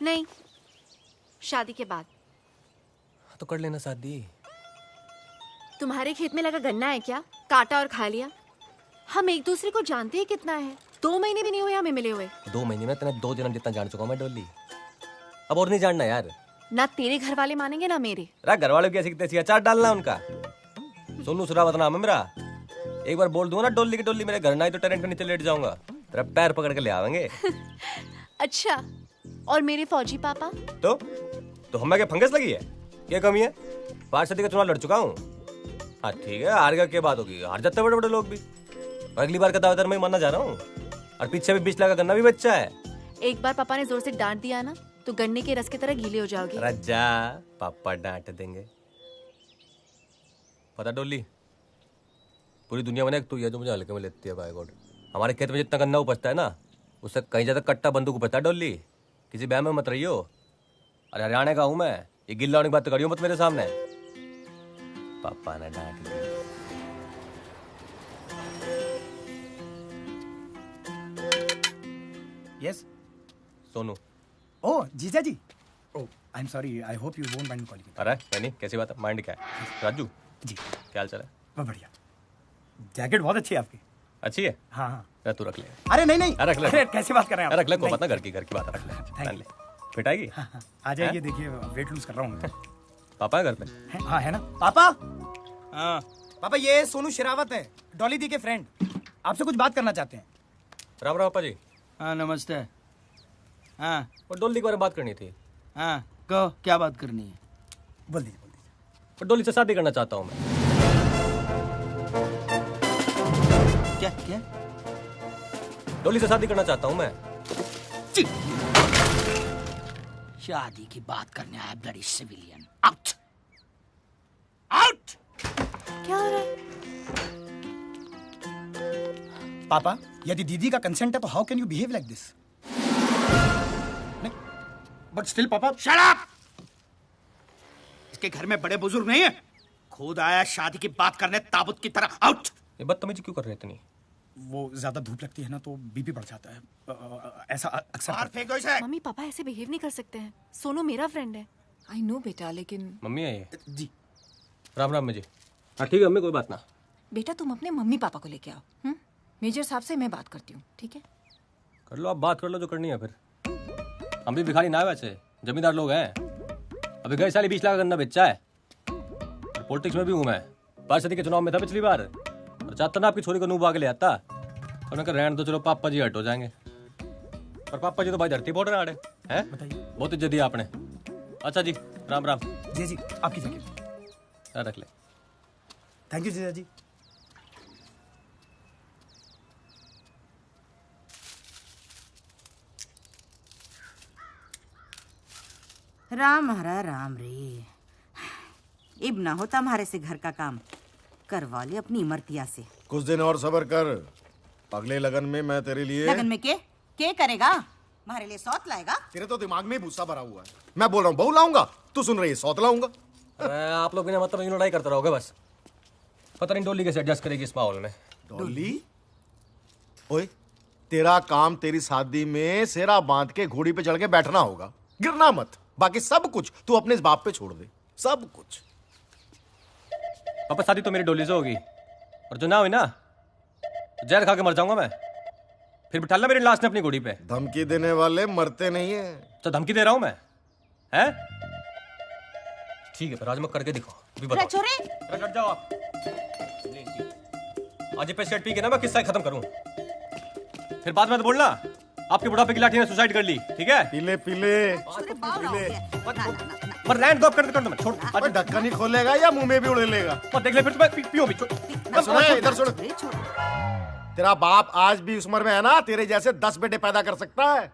नहीं, शादी के बाद। तो कर लेना शादी। तुम्हारे खेत में लगा गन्ना है क्या? काटा और खा लिया। हम एक दूसरे को जानते ही कितना है। 2 महीने भी नहीं हुए हमें मिले हुए। 2 महीने में तेने 2 जन्म जितना जान चुका हूं मैं डोली। अब और नहीं जानना यार। ना तेरे घर वाले मानेंगे ना मेरे। घर वालों की ऐसी तैसी अचार डालना उनका। सोनू सुरावत नाम है मेरा। एक बार बोल दूंगा ना डोली की डोली मेरे घर ना आई तो टेरेंट के नीचे लेट जाऊंगा। तेरा पैर पकड़ के ले आवेंगे। अच्छा, और मेरे फौजी पापा? तो हमें क्या फंगस लगी है? क्या कमी है? 5 सदी का चुनाव लड़ चुका हूँ। हाँ ठीक है, हार गया क्या बात होगी? हार जाते बड़े बड़े लोग भी। और अगली बार का दावेदार मैं मानना जा रहा हूँ। और पीछे भी 20 लाख का गन्ना भी बच्चा है। एक बार पापा ने जोर से डांट दिया ना तो गन्ने के रस की तरह गीले हो जाओगे। रज्जा, पापा डांट देंगे। पता डोली, पूरी दुनिया में एक तू है जो मुझे हल्के में लेती है। बाय गॉड, हमारे खेत में जितना गन्ना उपजता है ना उससे कहीं ज्यादा कट्टा बंदूक उपजता है। डोली, किसी बहम में मत रहियो। अरे हरियाणा का हूं मैं, ये गिल्ला होने की बात करियो मत मेरे सामने। पापा ने डांट दिया। यस सोनू। ओह जीजा जी। Oh I am sorry, I hope you won't mind calling. अरे नहीं, कैसी बात है? माइंड क्या है? राजू जी क्या हाल चाल है? बहुत बढ़िया। जैकेट बहुत अच्छी है आपकी। अच्छी है? हाँ हाँ। तू रख ले। अरे नहीं नहीं, रख ले। अरे कैसे बात कर रहे हैं आप? रख ले, को नहीं। पता घर की बात रख ले। Thank पहन ले, फिट आएगी। हाँ, हाँ, आ जाइए, देखिए वेट लूज कर रहा हूँ मैं। पापा है घर पे? हाँ है ना पापा। हाँ पापा ये सोनू शेरावत है, डॉली दी के फ्रेंड, आपसे कुछ बात करना चाहते हैं। राम राम पापा जी। हाँ नमस्ते। हाँ और डोली के बारे में बात करनी थी। हाँ कहो, क्या बात करनी है? बोल दीजिए। और डोली से शादी करना चाहता हूँ मैं। क्या क्या? डोली से शादी करना चाहता हूँ मैं। शादी की बात करने आया ब्लडी सिविलियन। Out out. क्या हो रहा है? पापा यदि दीदी का कंसेंट है तो how can you behave like this? But still पापा। Shut up! इसके घर में बड़े बुजुर्ग नहीं है, खुद आया शादी की बात करने ताबूत की तरह। आउट! ये बदतमीजी क्यों कर रहे इतनी? वो ज्यादा धूप लगती है ना तो बीपी बढ़ जाता है, ऐसा अक्सर और फेंको इसे। मम्मी पापा ऐसे बिहेव नहीं कर सकते हैं। सोनू मेरा फ्रेंड है। आई नो बेटा, लेकिन मम्मी है ये? जी। राम राम जी। हाँ ठीक है मम्मी, कोई बात ना। बेटा तुम अपने मम्मी पापा को लेके आओ। मेजर साहब से मैं बात करती हूँ, ठीक है? कर लो, आप बात कर लो जो करनी है। फिर हम भी भिखारी ना है, वैसे जमींदार लोग हैं। अभी गए साल 20 लाख का गन्ना बेचा है। और पॉलिटिक्स में भी हूँ मैं। 5 सदी के चुनाव में था पिछली बार। और चाहता ना आपकी छोरी को नूब आगे ले आता। और मैं कहा रहने दो, चलो पापा जी हट हो जाएंगे। और पापा जी तो भाई धरती बोल रहे हैं। बताइए। बहुत इज्जत दी आपने। अच्छा जी, राम राम। जी जी, आपकी जगह रख ले। थैंक यू जीजा जी। राम हरा राम रे, इब ना होता हमारे से घर का काम, करवा ले अपनी इमरतिया से। कुछ दिन और सब्र कर, अगले लगन में मैं तेरे लिए। लगन में के करेगा? हमारे लिए सौत लाएगा? तेरे तो दिमाग में ही भूसा भरा हुआ है। मैं बोल रहा हूँ बहू लाऊंगा, तू सुन रही है सौत लाऊंगा। अरे आप लोग बिना मतलब लड़ाई करते रहोगे बस। पता नहीं डोली कैसे एडजस्ट करेगी इस माहौल में। डोली? ओए, तेरा काम तेरी शादी में सेरा बांध के घोड़ी पे चढ़ के बैठना होगा, गिरना मत। बाकी सब कुछ तू अपने इस बाप पे छोड़ दे, सब कुछ। पापा शादी तो मेरी डोली से होगी, और जो ना हुई ना तो जहर खा के मर जाऊंगा मैं। फिर बिठा ला मेरी लाश ने अपनी घोड़ी पे। धमकी देने वाले मरते नहीं है। तो धमकी दे रहा हूं मैं, हैं? ठीक है, फिर आज मैं करके दिखाओ। अभी बताओ। छोरे हट जाओ आप। आज ये पेशेंट पी के ना मैं किस्सा खत्म करूं। फिर बाद में तो बोलना आपके बुढ़ापे की लाठी ने सुसाइड कर ली, ठीक है? पीले पीले पर लैंड ड्रॉप कर दो मैं, छोड़। अबे ढक्कन ही खोलेगा या मुंह में भी उड़े लेगा? और देख ले फिर तुम्हें पियो भी। इधर सुन, तेरा बाप आज भी उस उम्र में है ना, तेरे जैसे 10 बेटे पैदा कर सकता है।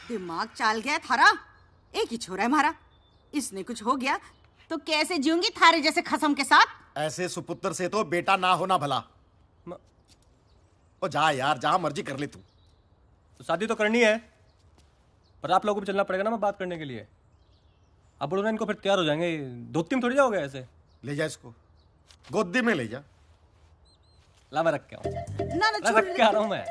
दिमाग चाल गया थारा, एक ही छोरा है हमारा, इसने कुछ हो गया तो कैसे जीऊंगी थारे जैसे खसम के साथ? ऐसे सुपुत्र से तो बेटा ना होना भला। ओ जा यार, जहां मर्जी कर ले तू। तो शादी तो करनी है, पर आप लोगों को भी चलना पड़ेगा ना मैं बात करने के लिए। अब बोलो ना इनको, फिर तैयार हो जाएंगे। धोती में थोड़ी जाओगे ऐसे। ले जा इसको, गोदी में ले जा। ला मैं रख के आऊं। ना रख के आ रहा हूं मैं।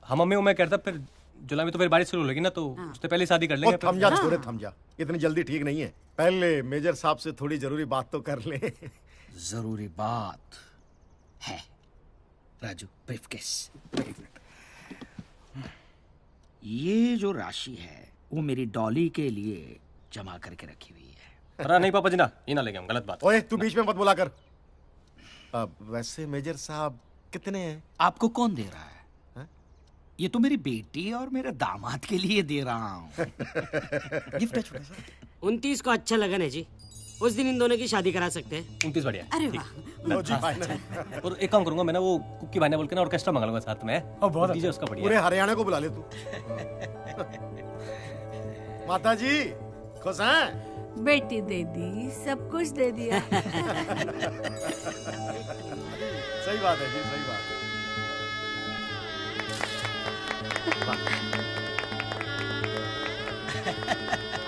हाँ मम्मी वो मैं कहता फिर जुलाई में तो फिर बारिश शुरू होगी ना, तो उससे पहले शादी कर लेंगे ओ, थम जा छोरे थम जा, इतनी जल्दी ठीक नहीं है। पहले मेजर साहब से थोड़ी जरूरी बात तो कर ले। जरूरी बात है राजू, ब्रीफकेस। ये जो राशि है वो मेरी डॉली के लिए जमा करके रखी हुई है। अरे नहीं पापा जी ना, ये ना लेंगे हम, गलत बात। ओए तू बीच में मत बोला कर। वैसे मेजर साहब कितने हैं? आपको कौन दे रहा है? ये तो मेरी बेटी और मेरे दामाद के लिए दे रहा हूँ। गिफ्ट है छोटा सा। 29 को अच्छा लगा ना जी, उस दिन इन दोनों की शादी करा सकते हैं। 29 बढ़िया है। अरे वाह, लो जी फाइनल। और एक काम करूंगा मैं ना, वो कुक्की भाई ने बोल के ना ऑर्केस्ट्रा मंगा लूंगा साथ में। बहुत डीजे उसका बढ़िया पूरे है। हरियाणा को बुला ले तू। माता जी खुश हैं? बेटी दे दी, सब कुछ दे दिया। सही बात है जी, सही बात है।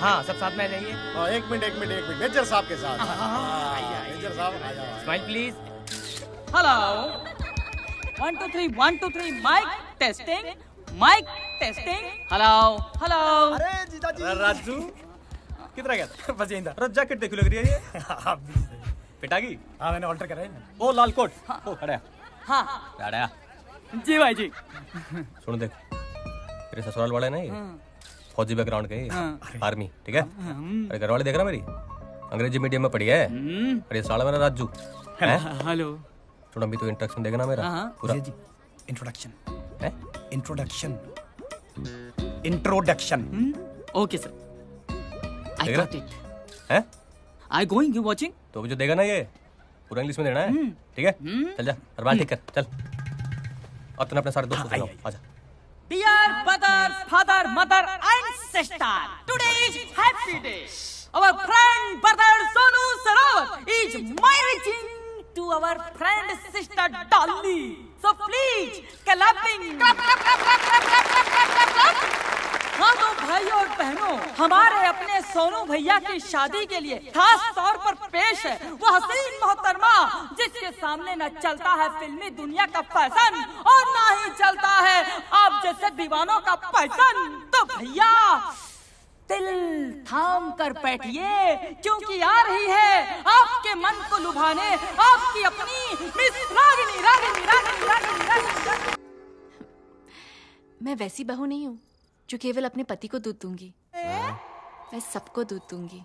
हाँ सब साथ में आ जाइए। एक मिनट मेजर साहब के साथ। मेजर साहब आ जाओ। Smile please. Hello 1 2 3 1 2 3 mike testing hello hello. अरे जीजा जी। राजू कितना गया था? बस यहीं था। अरे जैकेट देखो लग रही है ये। आप भी सही। पिटागी हाँ मैंने ऑल्टर करा है ना। वो लाल कोट। ओ खड़ा है। हाँ खड़ा है। जी भाई जी। सुन देख, तेरे ससुराल वाले नहीं, फौजी बैकग्राउंड के, आर्मी, ठीक है? अरे घर वाले देख रहा मेरी, अंग्रेजी मीडियम में पढ़ी है। अरे साला मेरा राजू है। हेलो। थोड़ा भी तो इंट्रोडक्शन देगा ना मेरा पूरा। जी इंट्रोडक्शन। है इंट्रोडक्शन। ओके सर, आई देख गॉट रहा? इट। है आई गोइंग यू वाचिंग। तो भी जो देगा ना ये पूरा इंग्लिश में देना है, ठीक है? चल जा और बाल ठीक कर चल। और तूने अपने सारे दोस्तों से जाओ, आजा। Dear brothers, father, mother, and sister, today is happy day. Our friend brother Sonu Sarawat is marrying to our friend sister Dolly. So please, clapping. हाँ तो भाइयों और बहनों, हमारे अपने सोनू भैया की शादी के लिए खास तौर पर पेश है वो हसीन मोहतरमा जिसके सामने न चलता है फिल्मी दुनिया का फैशन और ना ही चलता है आप जैसे दीवानों का पैसन। तो भैया दिल थाम कर बैठिए क्योंकि आ रही है आपके मन को लुभाने आपकी अपनी मिस रागिनी रागिनी रागिनी रागिनी रागिनी। मैं वैसी बहू नहीं हूँ जो केवल अपने पति को दूध दूंगी, मैं सबको दूध दूंगी।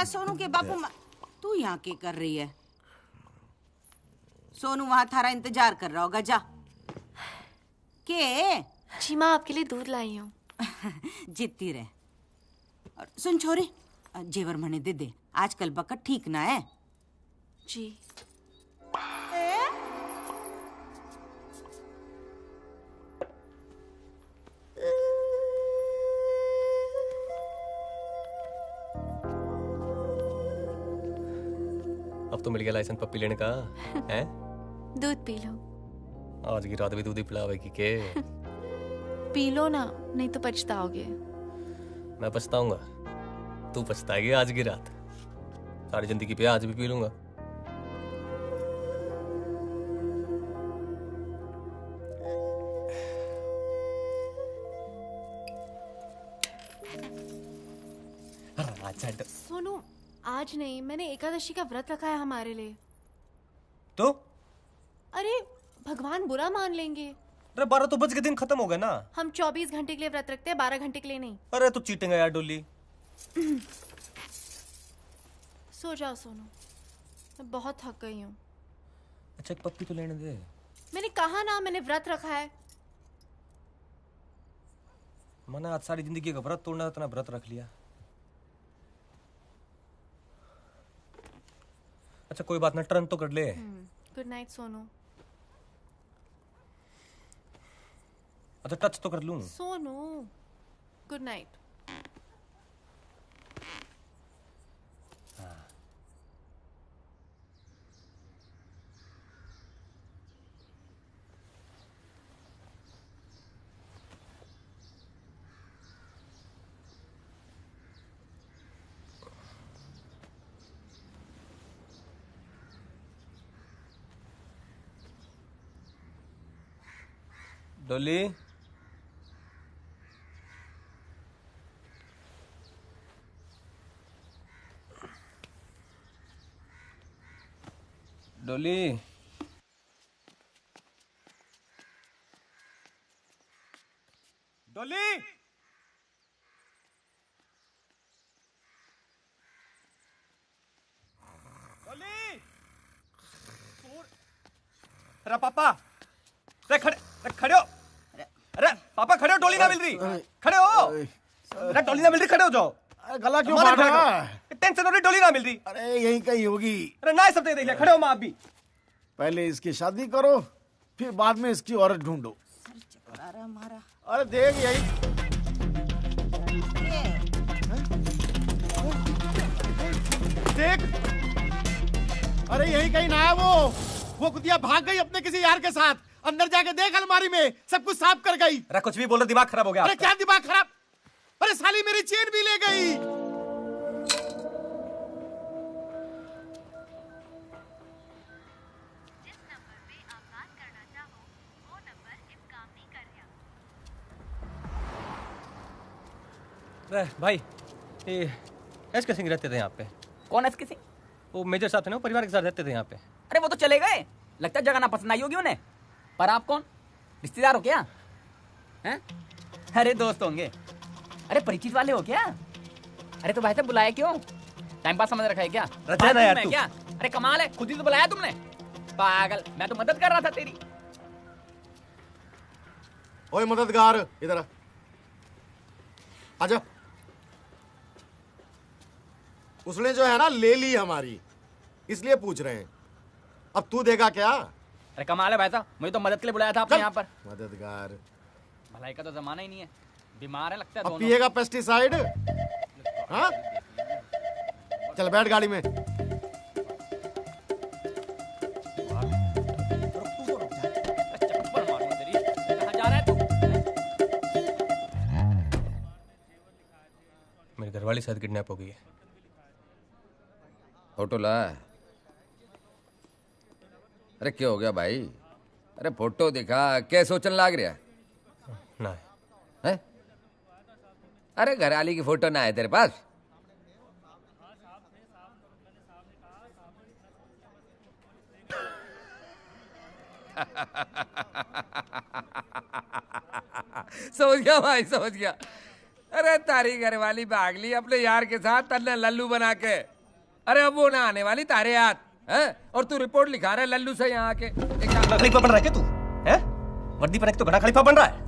सोनू के बापू तू यहाँ क्या कर रही है? सोनू वहां थारा इंतजार कर रहा होगा, जा के। जी माँ आपके लिए दूध लाई हूँ। जीतती रहे। और सुन छोरी, जेवर मने दे दे, आजकल बकट ठीक ना है। जी अब तो मिल गया लाइसेंस पप्पी लेने का है। दूध पी लो। आज की रात भी दूध ही पिलावेगी के? पी लो ना, नहीं तो पछताओगे। मैं पछताऊंगा, तू पछताएगी आज की रात। सारी जिंदगी पे आज भी पी लूंगा। सोनू आज नहीं, मैंने एकादशी का व्रत रखा है हमारे लिए। तो अरे भगवान बुरा मान लेंगे। अरे 12 तो बज के दिन खत्म हो गया ना। हम 24 घंटे के लिए व्रत रखते हैं, 12 घंटे के लिए नहीं। अरे तू चीटिंग है यार डोली। सो जाओ सोनू, मैं बहुत थक गई हूँ। अच्छा एक पप्पी तो लेने दे। मैंने कहा ना मैंने व्रत रखा है। मैंने आज सारी जिंदगी का व्रत तोड़ना, इतना व्रत रख लिया। अच्छा कोई बात ना, टर्न तो कर ले। Good night Sonu. अच्छा टच तो कर लूं। Sonu good night. डोली डोली डॉली अरे पापा, अरे खड़े हो। अरे पापा खड़े हो, डोली ना मिल रही। खड़े हो। अरे डोली ना मिल रही, खड़े हो जाओ। गला क्यों काट रहा है? टेंशन हो रही, डोली ना मिल रही। अरे यहीं कहीं होगी। अरे ना सब देख लिया, खड़े हो माँ आप भी। पहले इसकी शादी करो, फिर बाद में इसकी औरत ढूंढो। अरे देख यही देख। अरे यही कहीं ना है वो कुतिया भाग गई अपने किसी यार के साथ। अंदर जाके देख, अलमारी में सब कुछ साफ कर गई। अरे कुछ भी बोल रहे, दिमाग खराब हो गया। अरे क्या दिमाग खराब? अरे साली मेरी चेन भी ले गई। अरे भाई, ये एस के सिंह रहते थे यहाँ पे। कौन एस के सिंह? वो मेजर साहब थे ना, वो परिवार के साथ रहते थे यहाँ पे। अरे वो तो चले गए, लगता है जगह ना पसंद आई होगी उन्हें। पर आप कौन, रिश्तेदार हो क्या? हैं? अरे दोस्त होंगे। अरे परिचित वाले हो क्या? अरे तो भाई साहब बुलाया क्यों? टाइम पास समझ रखा है क्या? रचा यार तू। क्या? अरे कमाल है, खुद ही तो बुलाया तुमने। पागल, मैं तो मदद कर रहा था तेरी। ओए मददगार, इधर आ। आजा। उसने जो है ना ले ली हमारी, इसलिए पूछ रहे हैं। अब तू देगा क्या? अरे कमाल है भाई साहब, मुझे तो मदद के लिए बुलाया था आपने यहाँ पर। मददगार, भलाई का तो जमाना ही नहीं है। बीमार है लगता है अब दोनों। पिएगा पेस्टिसाइड? हाँ? चल बैठ गाड़ी में। चप्पल मारूंगा तेरी। कहाँ जा रहा है तू? मेरी घरवाली शायद किडनैप हो गई है। फोटो ला। अरे क्या हो गया भाई? अरे फोटो दिखा, क्या सोचन लाग रहा ना है? अरे घरवाली की फोटो ना है तेरे पास? समझ गया भाई, समझ गया। अरे तारी घरवाली भाग ली अपने यार के साथ, तन्ने लल्लू बना के। अरे अब वो ना आने वाली तारे याद है, और तू रिपोर्ट लिखा रहा है लल्लू से यहाँ आके। खलीफा बन रहा है क्या तू? हैं? वर्दी पहन के तो घड़ा खलीफा बन रहा है।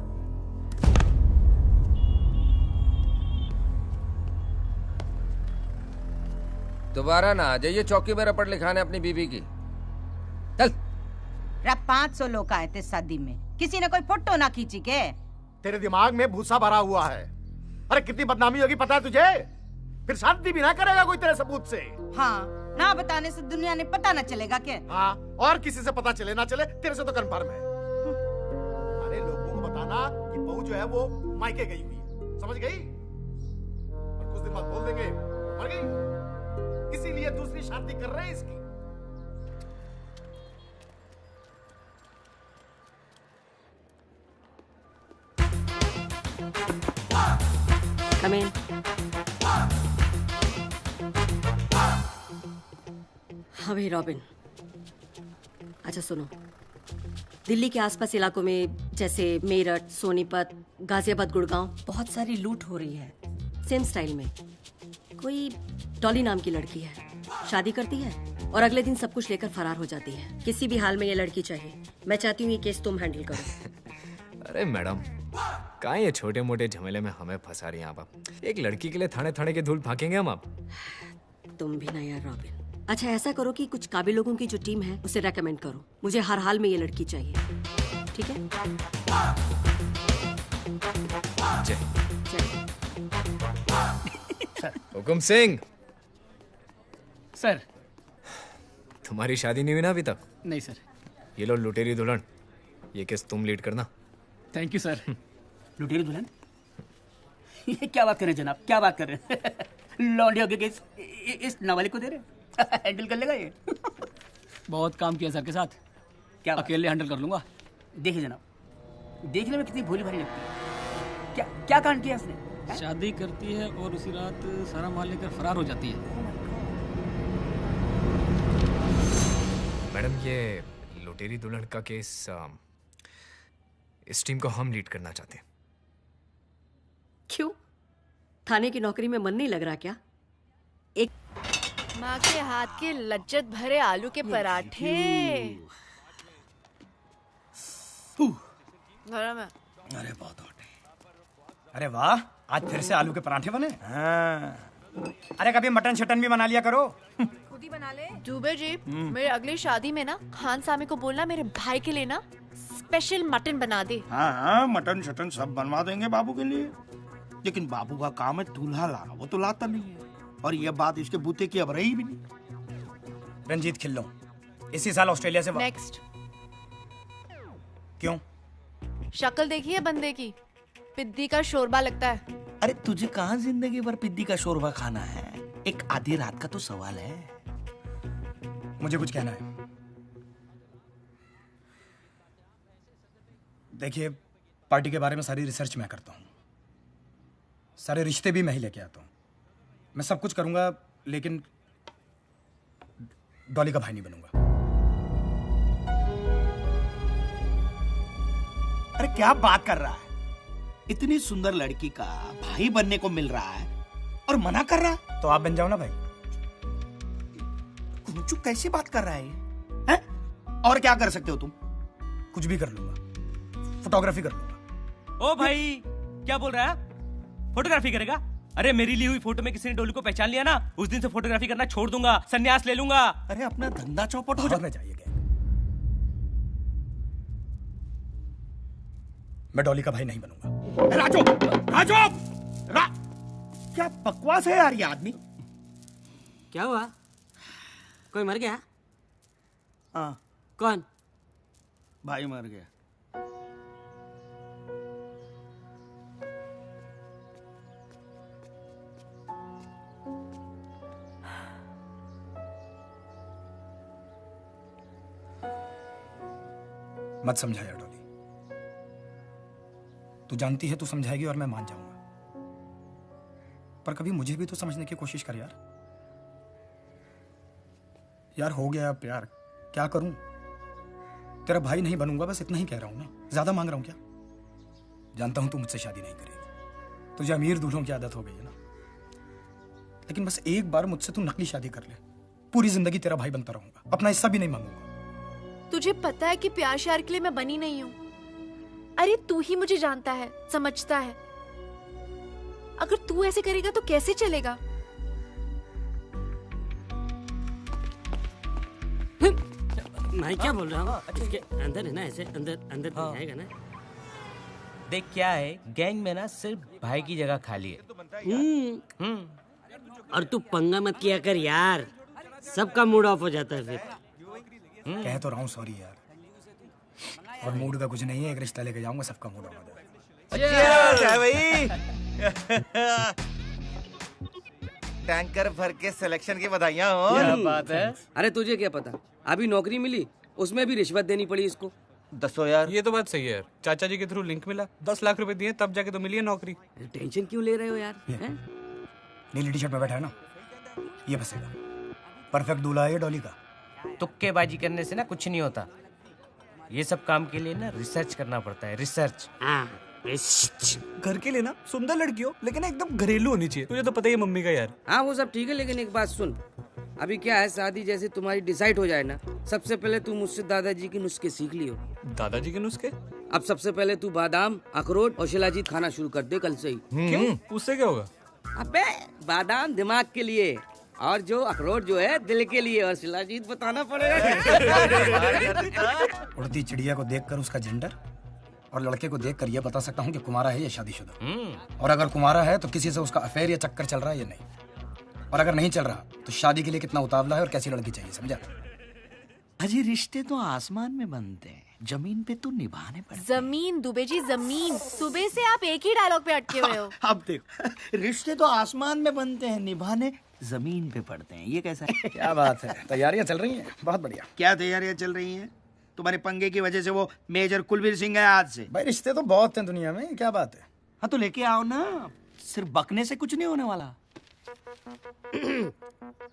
दोबारा ना आ जाइए चौकी में रपट लिखाने अपनी बीवी की। चल। 500 लोग आए थे शादी में, किसी ने कोई फोटो ना खींची के? तेरे दिमाग में भूसा भरा हुआ है। अरे कितनी बदनामी होगी पता है तुझे? फिर शादी भी ना करेगा कोई तेरे सबूत से। हाँ, ना बताने से दुनिया ने पता ना चलेगा क्या? हाँ, और किसी से पता चले ना चले, तेरे से तो कन्फर्म है। अरे लोगों को बताना कि बहू जो है वो मायके गई हुई है, समझ गई? और कुछ दिन बाद बोल देंगे मर गई, इसीलिए दूसरी शादी कर रहे हैं इसकी। Come in. हाँ भाई रॉबिन, अच्छा सुनो, दिल्ली के आसपास इलाकों में जैसे मेरठ, सोनीपत, गाजियाबाद, गुड़गांव बहुत सारी लूट हो रही है सेम स्टाइल में। कोई डॉली नाम की लड़की है, शादी करती है और अगले दिन सब कुछ लेकर फरार हो जाती है। किसी भी हाल में ये लड़की चाहिए। मैं चाहती हूँ ये केस तुम हैंडल करो। अरे मैडम, कहाँ ये छोटे मोटे झमेले में हमें फंसा रही हैं आप? एक लड़की के लिए थाने थाने के धूल फाकेंगे हम आप? तुम भी ना यार रॉबिन। अच्छा ऐसा करो कि कुछ काबिल लोगों की जो टीम है उसे रेकमेंड करो। मुझे हर हाल में ये लड़की चाहिए, ठीक है? जय हुकुम सिंह। सर। तुम्हारी शादी नहीं हुई ना अभी तक? नहीं सर। ये लो लुटेरी दुल्हन, ये केस तुम लीड करना। Thank you sir. लुटेरी दुल्हन? ये क्या बात कर रहे हैं जनाब, क्या बात कर रहे हैं? लौंडियों के केस इस नाबालिग को दे रहे हैं? हैंडल कर लेगा ये? बहुत काम किया सर के साथ, क्या अकेले हैंडल कर लूंगा। देखिए जनाब, देखने में कितनी भोली भाली लगती है। क्या क्या कांड किया उसने? शादी करती है और उसी रात सारा माल लेकर फरार हो जाती है। मैडम, ये लुटेरी दुल्हन का केस इस टीम को हम लीड करना चाहते हैं। क्यों? थाने की नौकरी में मन नहीं लग रहा क्या? एक माँ के हाथ के लज्जत भरे आलू के पराठे गरम है। अरे बहुत हॉट है। अरे वाह, आज फिर से आलू के पराठे बने। हाँ। अरे कभी मटन शटन भी बना लिया करो। खुद ही बना ले। दुबे जी, मेरे अगली शादी में ना खान सामी को बोलना मेरे भाई के लिए ना स्पेशल मटन बना दे। हाँ हाँ, मटन शटन सब बनवा देंगे बाबू के लिए। लेकिन बाबू का काम है दूल्हा लाना, वो तो लाता नहीं है। और ये बात इसके बूते की अब रही भी नहीं। रंजीत खिल्लो इसी साल ऑस्ट्रेलिया से नेक्स्ट। क्यों? शक्ल देखी है बंदे की, पिद्दी का शोरबा लगता है। अरे तुझे कहाँ जिंदगी भर पिद्दी का शोरबा खाना है? एक आधी रात का तो सवाल है। मुझे कुछ कहना है। देखिए, पार्टी के बारे में सारी रिसर्च मैं करता हूँ, सारे रिश्ते भी मैं ही लेके आता हूँ। मैं सब कुछ करूंगा, लेकिन डॉली का भाई नहीं बनूंगा। अरे क्या बात कर रहा है? इतनी सुंदर लड़की का भाई बनने को मिल रहा है और मना कर रहा है? तो आप बन जाओ ना भाई। कुंचू कैसी बात कर रहा है? हैं? और क्या कर सकते हो तुम? कुछ भी कर लूंगा, फोटोग्राफी कर लूंगा। ओ भाई, क्या बोल रहा है? फोटोग्राफी करेगा? अरे मेरी ली हुई फोटो में किसी ने डोली को पहचान लिया ना, उस दिन से फोटोग्राफी करना छोड़ दूंगा, संन्यास ले लूंगा। अरे अपना धंधा चौपट हो जाना चाहिए। मैं डॉली का भाई नहीं बनूंगा। राजू, राजू, क्या बकवास है यार ये आदमी। क्या हुआ? कोई मर गया? हाँ। कौन? भाई मर गया। मत समझाया डॉली, तू जानती है तू समझाएगी और मैं मान जाऊंगा, पर कभी मुझे भी तो समझने की कोशिश कर यार। यार हो गया प्यार, क्या करूं? तेरा भाई नहीं बनूंगा, बस इतना ही कह रहा हूं ना। ज्यादा मांग रहा हूं क्या? जानता हूं तू मुझसे शादी नहीं करेगी, तुझे अमीर दूल्हों की आदत हो गई है ना। लेकिन बस एक बार मुझसे तू नकली शादी कर ले, पूरी जिंदगी तेरा भाई बनता रहूंगा, अपना हिस्सा भी नहीं मांगूंगा। तुझे पता है कि प्यार श्यार के लिए मैं बनी नहीं हूँ। अरे तू ही मुझे जानता है, समझता है। अगर तू ऐसे करेगा तो कैसे चलेगा? मैं क्या बोल रहा हूँ? इसके अंदर है ना, ऐसे अंदर अंदर जाएगा ना। देख क्या है, गैंग में ना सिर्फ भाई की जगह खाली है। और तू पंगा मत किया कर यार, सबका मूड ऑफ हो जाता है फिर। कह तो रहा हूँ सॉरी यार, और मूड का कुछ नहीं है, एक रिश्ता लेके जाऊंगा, सबका मूड ऑफ हो जाएगा भाई। टैंकर भर के सिलेक्शन की बधाइयां हो। क्या बात है। अरे तुझे क्या पता, अभी नौकरी मिली, उसमें भी रिश्वत देनी पड़ी इसको। 10 यार। ये तो बात सही है यार, चाचा जी के थ्रू लिंक मिला, 10 लाख रुपए दिए तब जाके तो मिली है नौकरी। टेंशन क्यों ले रहे हो यार? नीली टी शर्ट में बैठा है ना, ये बसेगा। परफेक्ट दूल्हा है डॉली का। तुक्केबाजी करने से ना कुछ नहीं होता, ये सब काम के लिए ना रिसर्च करना पड़ता है, रिसर्च। घर के लिए ना सुंदर लड़की हो, लेकिन एकदम घरेलू होनी चाहिए। तुझे तो पता ही है मम्मी का यार। हाँ वो सब ठीक है, लेकिन एक बात सुन, अभी क्या है, शादी जैसे तुम्हारी डिसाइड हो जाए ना, सबसे पहले तू मुझसे दादाजी के नुस्खे सीख लियो। दादाजी के नुस्खे? अब सबसे पहले तू बादाम, अखरोट और शिलाजीत खाना शुरू कर दे कल से ही। क्यों? उससे क्या होगा? अबे बादाम दिमाग के लिए, और जो अखरोट जो है दिल के लिए, और शिलाजीत बताना पड़ेगा। उड़ती चिड़िया को देखकर उसका जेंडर, और लड़के को देखकर यह बता सकता हूँ कि कुमारा है या शादीशुदा। और अगर कुमारा है तो किसी से उसका अफेयर या चक्कर चल रहा है या नहीं, और अगर नहीं चल रहा तो शादी के लिए कितना उतावला है और कैसी लड़की चाहिए, समझा? अजी रिश्ते तो आसमान में बनते हैं, जमीन पे तो निभाने पड़ते। जमीन दुबे जी, जमीन। सुबह से आप एक ही डायलॉग पे अटके हुए हो। अब देखो, रिश्ते तो आसमान में बनते हैं, निभाने जमीन पे पड़ते हैं। ये कैसा है? क्या बात है, तैयारियां चल रही हैं, बहुत बढ़िया। क्या तैयारियां चल रही हैं? तुम्हारे पंगे की वजह से वो मेजर कुलवीर सिंह है आज से। भाई रिश्ते तो बहुत हैं दुनिया में, क्या बात है। हाँ तो लेके आओ ना, सिर्फ बकने से कुछ नहीं होने वाला।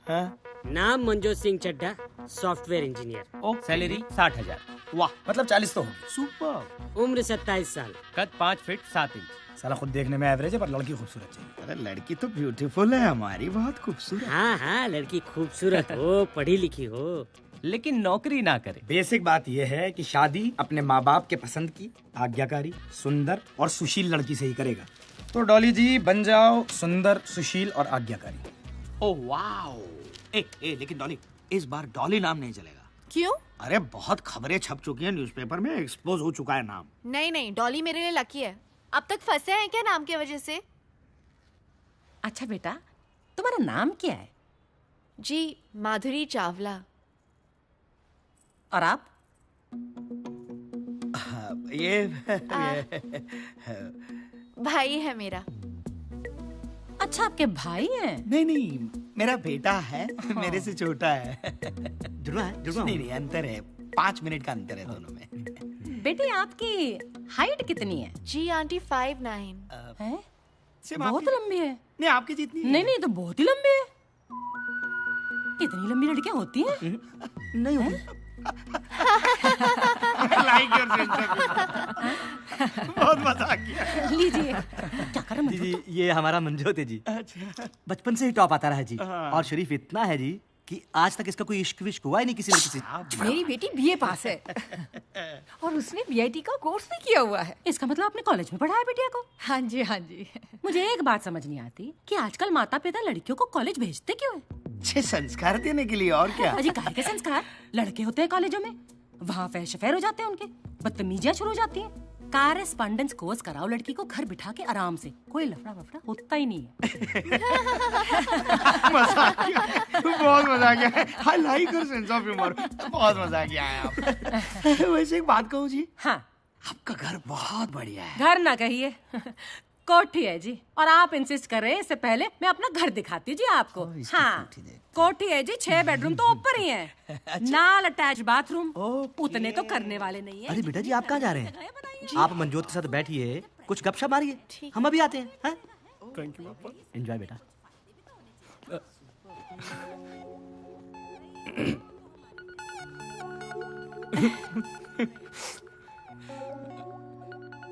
हाँ? नाम Manjot Singh Chadha, software engineer. Salary 60,000। वाह, मतलब 40 तो होगी। सुपर। उम्र 27 साल। कद 5 फीट 7 इंच। साला खुद देखने में एवरेज है पर लड़की खूबसूरत चाहिए। अरे लड़की तो ब्यूटीफुल है हमारी, बहुत खूबसूरत। हाँ हाँ, लड़की खूबसूरत हो, पढ़ी लिखी हो, लेकिन नौकरी ना करे। बेसिक बात यह है कि शादी अपने माँ बाप के पसंद की, आज्ञाकारी, सुंदर और सुशील लड़की से ही करेगा। तो डॉली जी बन जाओ सुंदर, सुशील और आज्ञाकारी। Oh wow. लेकिन डॉली, इस बार डॉली नाम नहीं चलेगा। क्यों? अरे बहुत खबरें छप चुकी हैं न्यूज़पेपर में, एक्सपोज हो चुका है नाम। नहीं, डॉली मेरे लिए लकी है। अब तक फंसे हैं क्या नाम की वजह से? अच्छा बेटा, तुम्हारा नाम क्या है? जी माधुरी चावला। और आप? ये भाई है मेरा। अच्छा, आपके भाई हैं? नहीं, मेरा बेटा है, मेरे से छोटा है। जुड़वा नहीं, अंतर है, 5 मिनट का अंतर है दोनों में। बेटी आपकी हाइट कितनी है? जी आंटी 5'9". हैं? बहुत लंबी है। नहीं आपकी जितनी नहीं तो बहुत ही लंबी है। इतनी लंबी लड़कियां होती हैं? नहीं होती। बहुत मजा किया। लीजिए। क्या कर रहे जी, ये हमारा मंजोत है जी। अच्छा। बचपन से ही टॉप आता रहा है जी। और शरीफ इतना है जी कि आज तक इसका कोई इश्क विश्क हुआ ही नहीं किसी लड़की से। मेरी बेटी बीए पास है और उसने बीआईटी का कोर्स भी किया हुआ है। इसका मतलब आपने कॉलेज में पढ़ाया बिटिया को? हाँ जी। मुझे एक बात समझ नहीं आती कि आजकल माता पिता लड़कियों को कॉलेज भेजते क्यों है? अच्छे संस्कार देने के लिए, और क्या। अजी काहे के संस्कार? लड़के होते हैं कॉलेजों में, वहाँ फैश फैर हो जाते हैं, उनके बदतमीजियां शुरू हो जाती हैं। कारस्पॉन्डेंस कोर्स कराओ लड़की को घर बिठा के आराम से, कोई लफड़ा वफड़ा होता ही नहीं है। बहुत मजा आ गया। I like your sense of humour. बहुत मजा आ गया है आप। वैसे एक बात कहूँ जी। हाँ। आपका घर बहुत बढ़िया है। घर ना कहिए, कोठी है जी। और आप इंसिस्ट कर रहे हैं, इससे पहले मैं अपना घर दिखाती हूँ जी आपको। हाँ, कोठी है जी, 6 बेडरूम तो ऊपर ही है। नाल अटैच बाथरूम, उतने तो करने वाले नहीं है। अरे बेटा जी, आप कहाँ जा रहे हैं? आप मंजोत के साथ बैठिए, कुछ गपशप मारिए, हम अभी आते हैं। थैंक यू पापा। एंजॉय बेटा।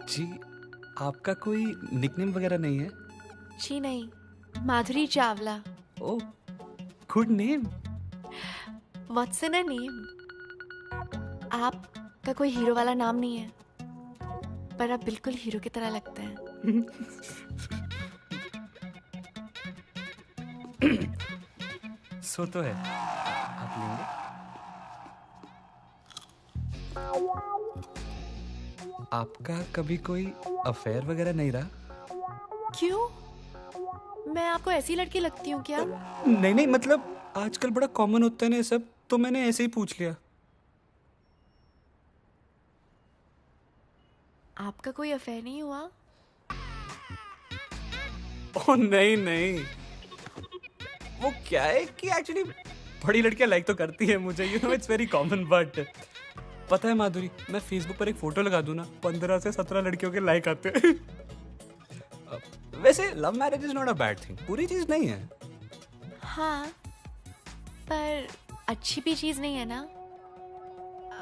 जी, आपका कोई निकनेम वगैरह नहीं है? जी नहीं, Madhuri Chawla. Oh, good name. What's in a name? आपका कोई हीरो वाला नाम नहीं है, पर आप बिल्कुल हीरो की तरह लगते हैं। सो तो है। आप लेंगे? आपका कभी कोई अफेयर वगैरह नहीं रहा? क्यों? मैं आपको ऐसी लड़की लगती हूँ क्या? नहीं, मतलब आजकल बड़ा कॉमन होता है ना सब, तो मैंने ऐसे ही पूछ लिया। आपका कोई अफेयर नहीं हुआ? ओह नहीं, वो क्या है कि एक्चुअली बड़ी लड़कियां लाइक तो करती है मुझे, you know, it's very common. But पता है माधुरी, मैं फेसबुक पर एक फोटो लगा दूं ना, 15 से 17 लड़कियों के लाइक आते हैं। वैसे love marriage is not a bad thing, बुरी चीज नहीं है। हाँ, पर अच्छी भी चीज नहीं है ना।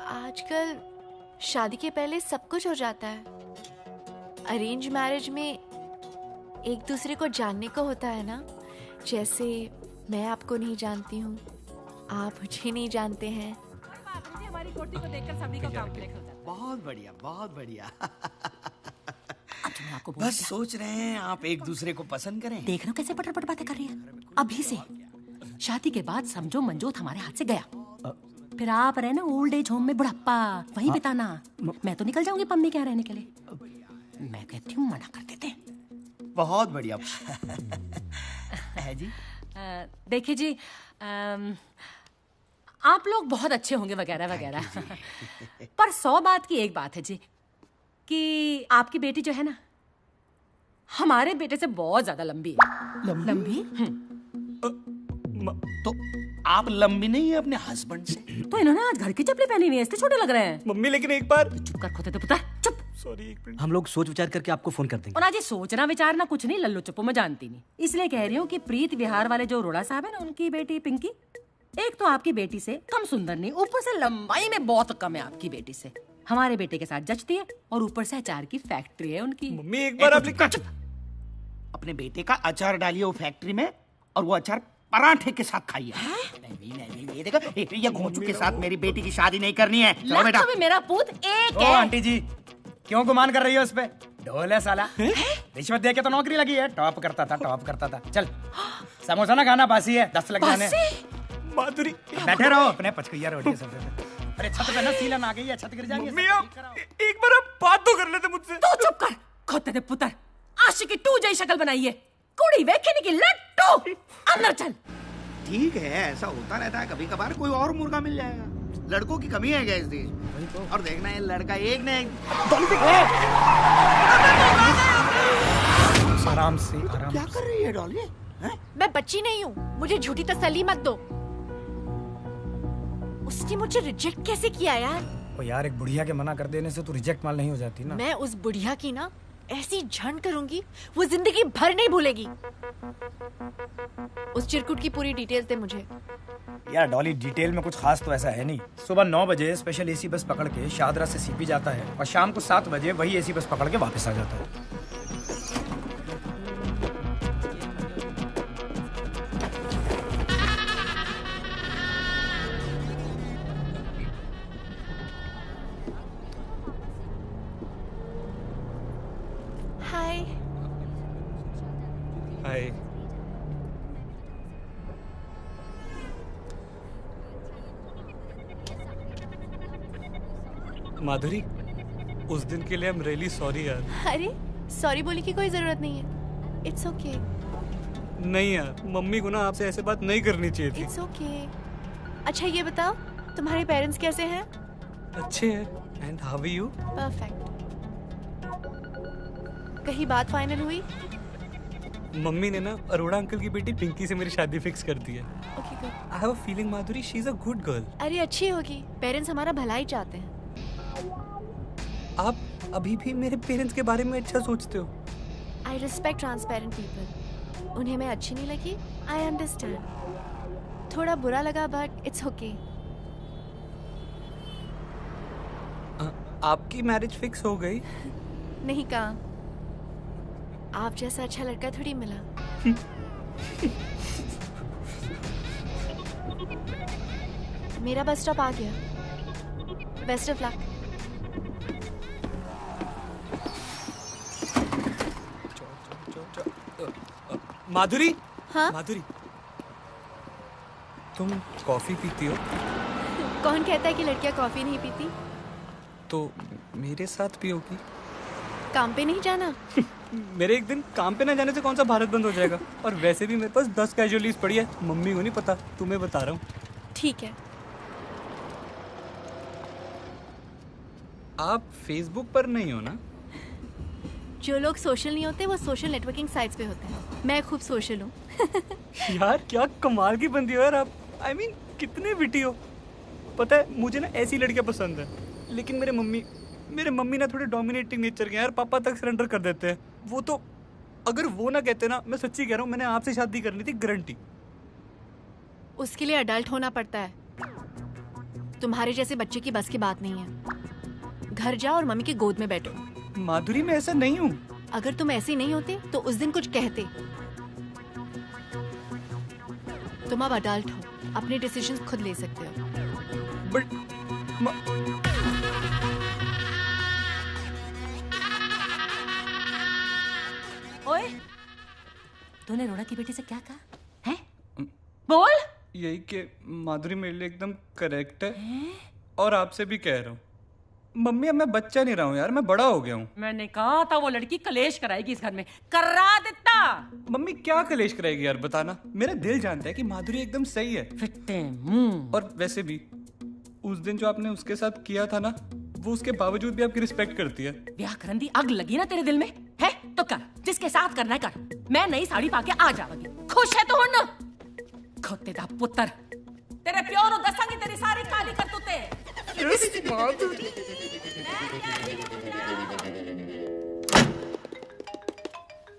आजकल शादी के पहले सब कुछ हो जाता है। अरेंज मैरिज में एक दूसरे को जानने को होता है ना, जैसे मैं आपको नहीं जानती हूँ, आप मुझे नहीं जानते हैं। हमारी कोठी को देखकर सभी का काम क्लिक हो जाता है। बहुत बढ़िया, बहुत बढ़िया। आपको बस सोच रहे हैं आप एक दूसरे को पसंद करें। देख लो कैसे पटर बातें कर रही है। अभी से शादी के बाद समझो मंजोत हमारे हाथ से गया, फिर आप रहे ना ओल्ड एज होम में बुढ़ापा, वहीं बिताना। मैं तो निकल जाऊंगी पम्मी के यहाँ रहने के लिए। मैं कहती हूँ मना कर देते। बहुत बढ़िया है जी। देखिए जी, आप लोग बहुत अच्छे होंगे वगैरह वगैरह, पर 100 बात की एक बात है जी, कि आपकी बेटी जो है ना, हमारे बेटे से बहुत ज्यादा लंबी है। लंबी? तो आप लंबी नहीं है अपने हस्बैंड से? तो इन्होंने आज घर की चप्पलें पहनी हुई है, इसलिए छोटे लग रहे हैं। मम्मी लेकिन एक बार चुप कर खोते पुत्र, चुप। सॉरी, एक मिनट। हम लोग सोच विचार करके आपको फोन कर देंगे। और आज ये सोचना विचारना कुछ नहीं, लल्लू चुप्पो मैं जानती नहीं, इसलिए कह रही हूँ कि प्रीत विहार वाले जो अरोड़ा साहब है ना, उनकी बेटी पिंकी, एक तो आपकी बेटी से कम सुंदर नहीं, ऊपर से लंबाई में बहुत कम है आपकी बेटी से, हमारे बेटे के साथ जचती है, और ऊपर से अचार की फैक्ट्री है उनकी। मम्मी एक बार आप अपने बेटे का अचार डालिए वो फैक्ट्री में, और वो अचार पराठे के साथ खाइए। नहीं, ये देखो, ये घोंचू के साथ मेरी बेटी की शादी नहीं करनी है। चलो बेटा। भी मेरा पूत एक ओ है। आंटी जी, क्यों गुमान कर रही हो उस पे? ढोल है साला, रिश्वत दे के तो नौकरी लगी है। टॉप करता था। चल समोसा ना खाना, बासी है, 10 लग जाने। माधुरी बैठे रहो अपने पचकैया रोटी सब। अरे छत पे ना सीलन आ गई है, छत गिर जाएगी। एक बार आप बात तो कर लेते मुझसे। तू चुप कर खोते दे पुत्र, आशिकी टू जई शक्ल बनाई है, कुड़ी वेखने की लट्टू, अंदर चल। ठीक है, ऐसा होता रहता है, कभी कभार कोई और मुर्गा मिल जाएगा। लड़कों की कमी है क्या इस देश में? और देखना है लड़का एक ने आराम से। क्या कर रही है डॉली? मैं बच्ची नहीं हूँ, मुझे झूठी तसल्ली मत दो। उसने मुझे रिजेक्ट कैसे किया यार? ओ यार, एक बुढ़िया के मना कर देने से तो रिजेक्ट माल नहीं हो जाती ना। मैं उस बुढ़िया की ना ऐसी झंड करूंगी, वो जिंदगी भर नहीं भूलेगी। उस चिरकुट की पूरी डिटेल्स दे मुझे। यार डॉली, डिटेल में कुछ खास तो ऐसा है नहीं। सुबह 9 बजे स्पेशल एसी बस पकड़ के शादरा से सीपी जाता है, और शाम को 7 बजे वही एसी बस पकड़ के वापस आ जाता है। हाय। हाय। माधुरी, उस दिन के लिए आई एम रियली सॉरी यार। अरे सॉरी बोलने की कोई जरूरत नहीं है, इट्स ओके। नहीं यार, मम्मी को ना आपसे ऐसे बात नहीं करनी चाहिए थी। It's okay. अच्छा ये बताओ, तुम्हारे पेरेंट्स कैसे हैं? अच्छे हैं। And how are you? Perfect. कहीं बात फाइनल हुई? मम्मी ने ना अरोड़ा अंकल की बेटी पिंकी से मेरी शादी फिक्स कर दी है। Okay good. I have a feeling Madhuri she is a good girl. अरे अच्छी होगी, पेरेंट्स हमारा भला ही चाहते हैं। आप अभी भी मेरे पेरेंट्स के बारे में अच्छा सोचते हो? I respect transparent people. उन्हें मैं अच्छी नहीं लगी, आई अंडरस्टैंड। थोड़ा बुरा लगा बट इट्स ओके। आपकी मैरिज फिक्स हो गई? नहीं कहा, आप जैसा अच्छा लड़का थोड़ी मिला। मेरा बस स्टॉप आ गया, बेस्ट ऑफ लक। माधुरी। हाँ? माधुरी, तुम कॉफी पीती हो? कौन कहता है कि लड़कियां कॉफी नहीं पीती? तो मेरे साथ पियोगी? काम पे नहीं जाना? मेरे एक दिन काम पे ना जाने से कौन सा भारत बंद हो जाएगा? और वैसे भी मेरे पास 10 कैजुअल पड़ी है, मम्मी को नहीं पता, तुम्हें बता रहा हूँ। ठीक है। आप फेसबुक पर नहीं हो ना? जो लोग सोशल नहीं होते वो सोशल नेटवर्किंग साइट्स पे होते हैं। मैं खूब सोशल हूँ। यार क्या कमाल की बंदी हो यार आप। I mean, कितने विटी हो। पता है मुझे ना ऐसी लड़कियां पसंद है, लेकिन मेरे मम्मी ना थोड़े डोमिनेटिंग नेचर के हैं यार, पापा तक सरेंडर कर देते हैं। वो तो अगर वो ना कहते ना, मैं सच्ची कह रहा हूँ, मैंने आपसे शादी करनी थी गारंटी। उसके लिए अडल्ट होना पड़ता है। तुम्हारे जैसे बच्चे की बस की बात नहीं है। घर जाओ और मम्मी की गोद में बैठो। माधुरी मैं ऐसा नहीं हूँ। अगर तुम ऐसे नहीं होते तो उस दिन कुछ कहते। तुम अब अडल्ट हो, अपने डिसीजंस खुद ले सकते हो। बट ओए, तूने रोड़ा की बेटी से क्या कहा है? बोल। यही कि माधुरी मेरे लिए एकदम करेक्ट है, और आपसे भी कह रहा हूँ। मम्मी अब मैं बच्चा नहीं रहा हूँ यार, मैं बड़ा हो गया हूँ। मैंने कहा था वो लड़की कलेश कराएगी इस घर में, करा देता। मम्मी क्या कलेश कराएगी यार, बताना। मेरा दिल जानता है कि माधुरी एकदम सही है। फिट्टे मुंह। और वैसे भी उस दिन जो आपने उसके साथ किया था ना, वो उसके बावजूद भी आपकी रिस्पेक्ट करती है। ब्याह करन दी आग लगी ना तेरे दिल में है तो कर, जिसके साथ करना है कर। मैं नई साड़ी पाके आ जाऊंगी, खुश है तो हो ना? खोते दा पुत्र, तेरे प्यो नु दसांगी तेरी सारी काली करतूते।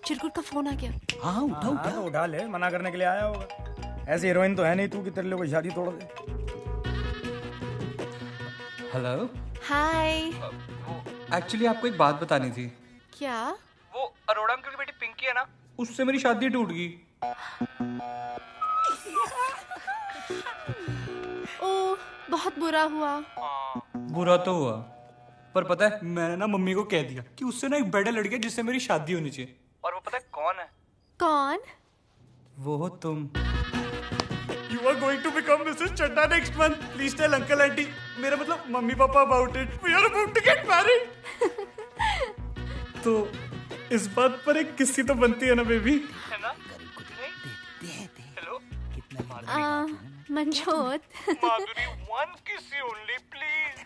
चिरकुट का फोन आ गया। हाँ उठा तो उठा ले, मना करने के लिए आया होगा। ऐसी हीरोइन तो है नहीं तू कि तेरे लिए कोई शादी तोड़ दे। हेलो। हाय। एक्चुअली आपको एक बात बतानी थी। क्या? वो अरोड़ा अंकल की बेटी पिंकी है ना, उससे मेरी शादी टूट गई। ओह, बहुत बुरा हुआ। बुरा तो हुआ, पर पता है मैंने ना मम्मी को कह दिया कि उससे ना एक बेटा लड़की है जिससे मेरी शादी होनी चाहिए। और वो पता है कौन है? कौन? वो हो तुम। You are going to become Mrs. Chadda next month. Please tell uncle auntie. मेरा मतलब mummy papa about it. We are about to get married. तो इस बात पर एक किस्सी तो बनती है ना बेबी, है ना? Hello. Manjot. Madhuri, one kiss only please.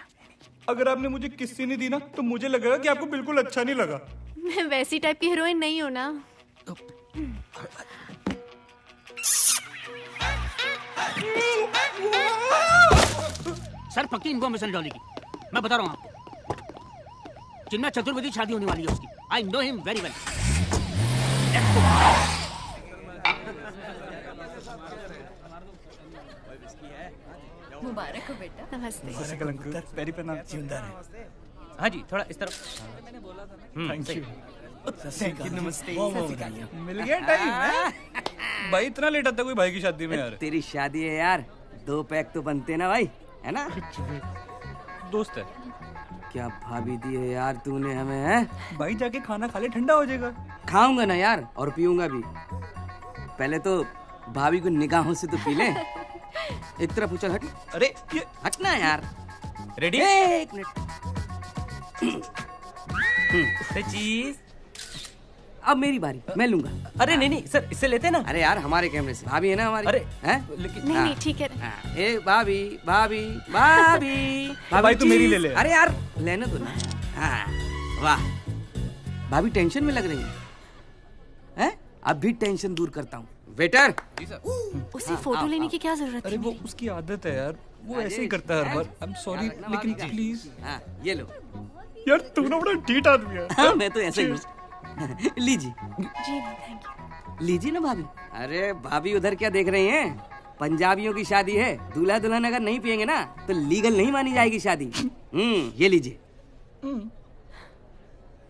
अगर आपने मुझे किस्सी नहीं दी ना तो मुझे लगेगा कि आपको बिल्कुल अच्छा नहीं लगा। मैं वैसी टाइप की हीरोइन नहीं हूँ ना। सर पक्की इन्फॉर्मेशन डॉली की, मैं बता रहा हूँ आपको। चिन्मय चतुर्वेदी शादी होने वाली है उसकी। I know him very well. मुबारक हो बेटा। नमस्ते। पैरी पे नाम जिंदा रहे। हाँ जी, थोड़ा इस तरफ। Thank you. नमस्ते। मिल गया टाइम है? भाई इतना लेट आता कोई भाई की शादी में यार। तेरी शादी है यार, 2 पैक तो बनते ना भाई, है ना? दोस्त है। क्या भाभी दी है यार तूने हमें, है? भाई जाके खाना खा ले, ठंडा हो जाएगा। खाऊंगा ना यार, और पीऊंगा भी। पहले तो भाभी को निगाहों से तो पी ले। एक तरफ उछल, हट। अरे ये हटना यार। रेडी? एक मिनट। चीज। अब मेरी बारी, मैं लूंगा। अरे नहीं नहीं सर, इससे लेते ना। अरे यार हमारे कैमरे से, भाभी है ना हमारी। अरे हैं? लेकिन नहीं नहीं ठीक है। ए भाभी भाभी भाभी भाई तू मेरी ले ले। अरे यार लेने दो ना। हाँ, वाह भाभी टेंशन में लग रही है? अब भी टेंशन दूर करता हूँ। वेटर। उसे फोटो लेने की क्या जरूरत है? अरे वो उसकी आदत है यार, वो ऐसे ही करता है हर बार। आई एम सॉरी लेकिन प्लीज। हाँ ये लो। यार तू ना बड़ा ढीठ आदमी है। हाँ मैं तो ऐसे ही हूँ। लीजिए। जी थैंक यू। लीजिए ना भाभी। अरे भाभी उधर क्या देख रही हैं? पंजाबियों की शादी है, दूल्हा दुल्हन अगर नहीं पियेंगे ना तो लीगल नहीं मानी जाएगी शादी। ये लीजिए।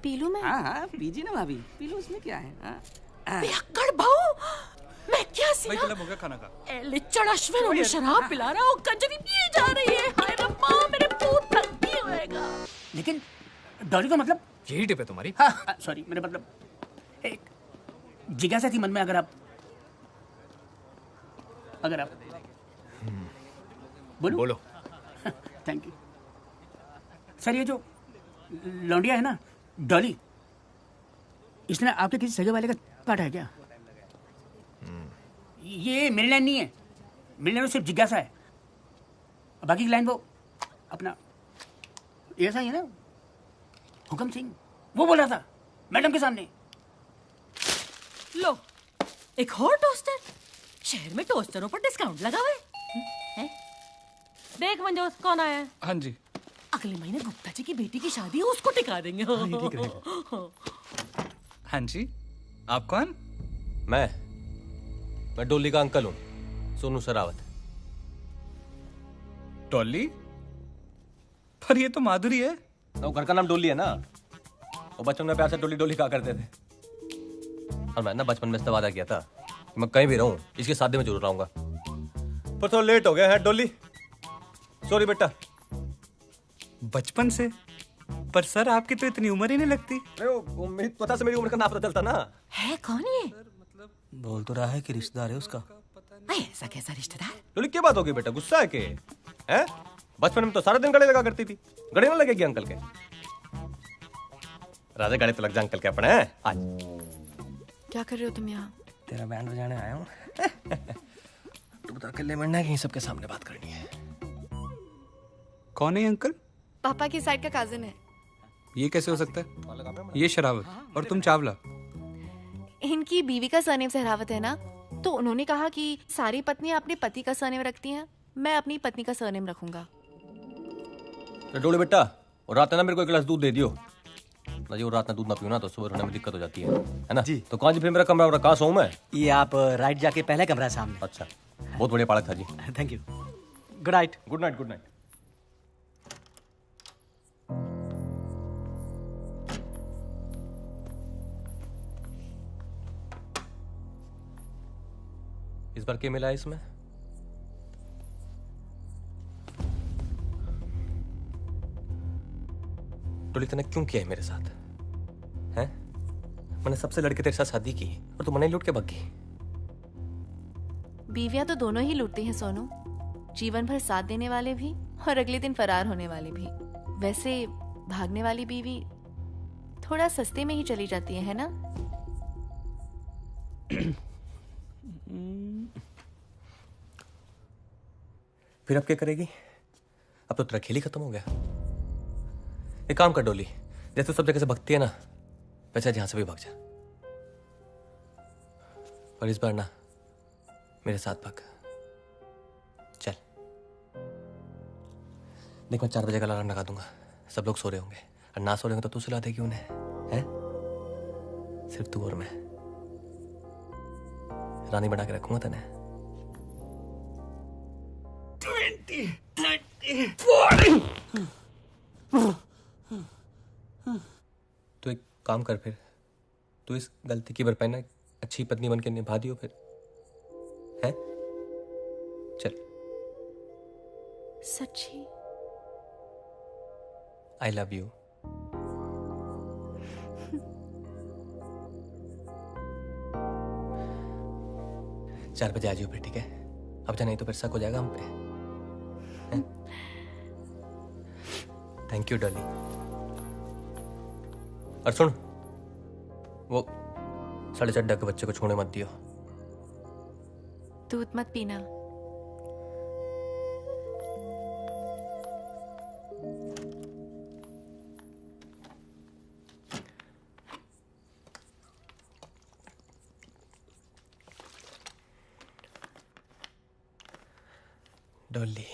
पी लूं मैं? हाँ हाँ पीजिए ना भाभी, पी लो, उसमें क्या है। पियक्कड़ बहू, मैं क्या भाई चला हो गया खाना का। लिचड़ अश्विन उन्हें शराब पिला रहा हूँ, कंजरी पिए जा रही है। हाय रब्बा, मेरे पूत तंगी होएगा। लेकिन डॉली का मतलब यही टिप है तुम्हारी? हाँ सॉरी, मेरे मतलब एक जिज्ञासा थी मन में। अगर आप बोलो। Thank you sir. ये जो लौंडिया है ना डॉली, इसने आपके किसी सगे वाले का काटा है क्या? ये मिलना नहीं है, मिलने सिर्फ जिज्ञासा है। बाकी की लाइन वो अपना ऐसा ही है ना, हुक्म सिंह वो बोल रहा था मैडम के सामने। लो एक और टोस्टर। शहर में टोस्टरों पर डिस्काउंट लगा हुआ है। देख मंजोत कौन आया है? हाँ जी। अगले महीने गुप्ता जी की बेटी की शादी है, उसको टिका देंगे। हाँ जी, आप कौन? मैं डोली का अंकल हूँ, सोनू सरावत। डॉली? पर ये तो माधुरी है। तो घर का नाम डोली है ना, वो बचपन में प्यार से डोली डोली कहा करते थे। और मैं ना बचपन में इससे वादा किया था कि मैं कहीं भी रहूं इसकी शादी में जरूर रहूंगा, पर थोड़ा लेट हो गया है डोली, सॉरी बेटा। बचपन से? पर सर आपकी तो इतनी उम्र ही नहीं लगती। मेरी त्वचा से मेरी उम्र का नाम पता चलता ना। है कौन ये? बोल तो रहा है कि रिश्तेदार है उसका। ऐसा कैसा रिश्तेदार? डोली क्या बात होगी बेटा, गुस्सा है के? हैं? बचपन में तो सारा दिन गले लगा करती थी, गले ना लगेगी अंकल के? राजा गले तो लग जा अंकल के अपने। आज क्या कर रहे हो तुम यहाँ? तेरा बैंड बजाने आया हूँ। तू बता अकेले मिलना है कि सबके सामने बात करनी है? कौन है अंकल? पापा की साइड का काजिन है। ये कैसे हो सकता है? ये शरावत और तुम चावला। इनकी बीवी का सरनेम सहरावत है ना, तो उन्होंने कहा कि सारी पत्नियां अपने पति का सरनेम रखती हैं, मैं अपनी पत्नी का सरनेम रखूंगा। तो डोले बेटा, और रात है ना मेरे को एक गिलास दूध दे दियो ना जी। और रात में दूध ना पियो ना तो सुबह उठने में दिक्कत हो जाती है ना जी। तो कहाँ जी फिर मेरा कमरा और कहाँ सोऊं मैं? ये आप राइट जाके पहले कमरा सामने। अच्छा, बहुत बढ़िया पालक था जी। Thank you. Good night. Good night. Good night. इस बार क्या मिला है इसमें? डोली तूने क्यों किया है मेरे साथ? हैं? मैंने सबसे लड़के तेरे साथ शादी की और तू मने लूट के भाग गई। बीवियां तो दोनों ही लूटती हैं सोनू, जीवन भर साथ देने वाले भी और अगले दिन फरार होने वाले भी। वैसे भागने वाली बीवी थोड़ा सस्ते में ही चली जाती है ना? फिर अब क्या करेगी? अब तो तेरा खेल ही खत्म हो गया। एक काम कर डोली, जैसे सब जगह से भगती है ना, वैसे जहां से भी भाग जा। पर इस बार ना मेरे साथ भाग। चल देख, मैं 4 बजे का अलार्म लगा दूंगा। सब लोग सो रहे होंगे और ना सो रहे होंगे तो तू सुला देगी उन्हें, हैं? सिर्फ तू और मैं रानी बना के रखूंगा तने। 20, 30, 40। तो एक काम कर, फिर तू इस गलती की भरपाई ना अच्छी पत्नी बन के निभा दियो फिर, हैं? चल। सच्ची? I love you. चार बजे आ जाओ फिर, ठीक है? अब जा, नहीं तो फिर शक हो जाएगा हम पे। Thank you Dolly. और सुन, वो 4:30 के बच्चे को छोड़ने मत दियो। दूध मत पीना। डॉली,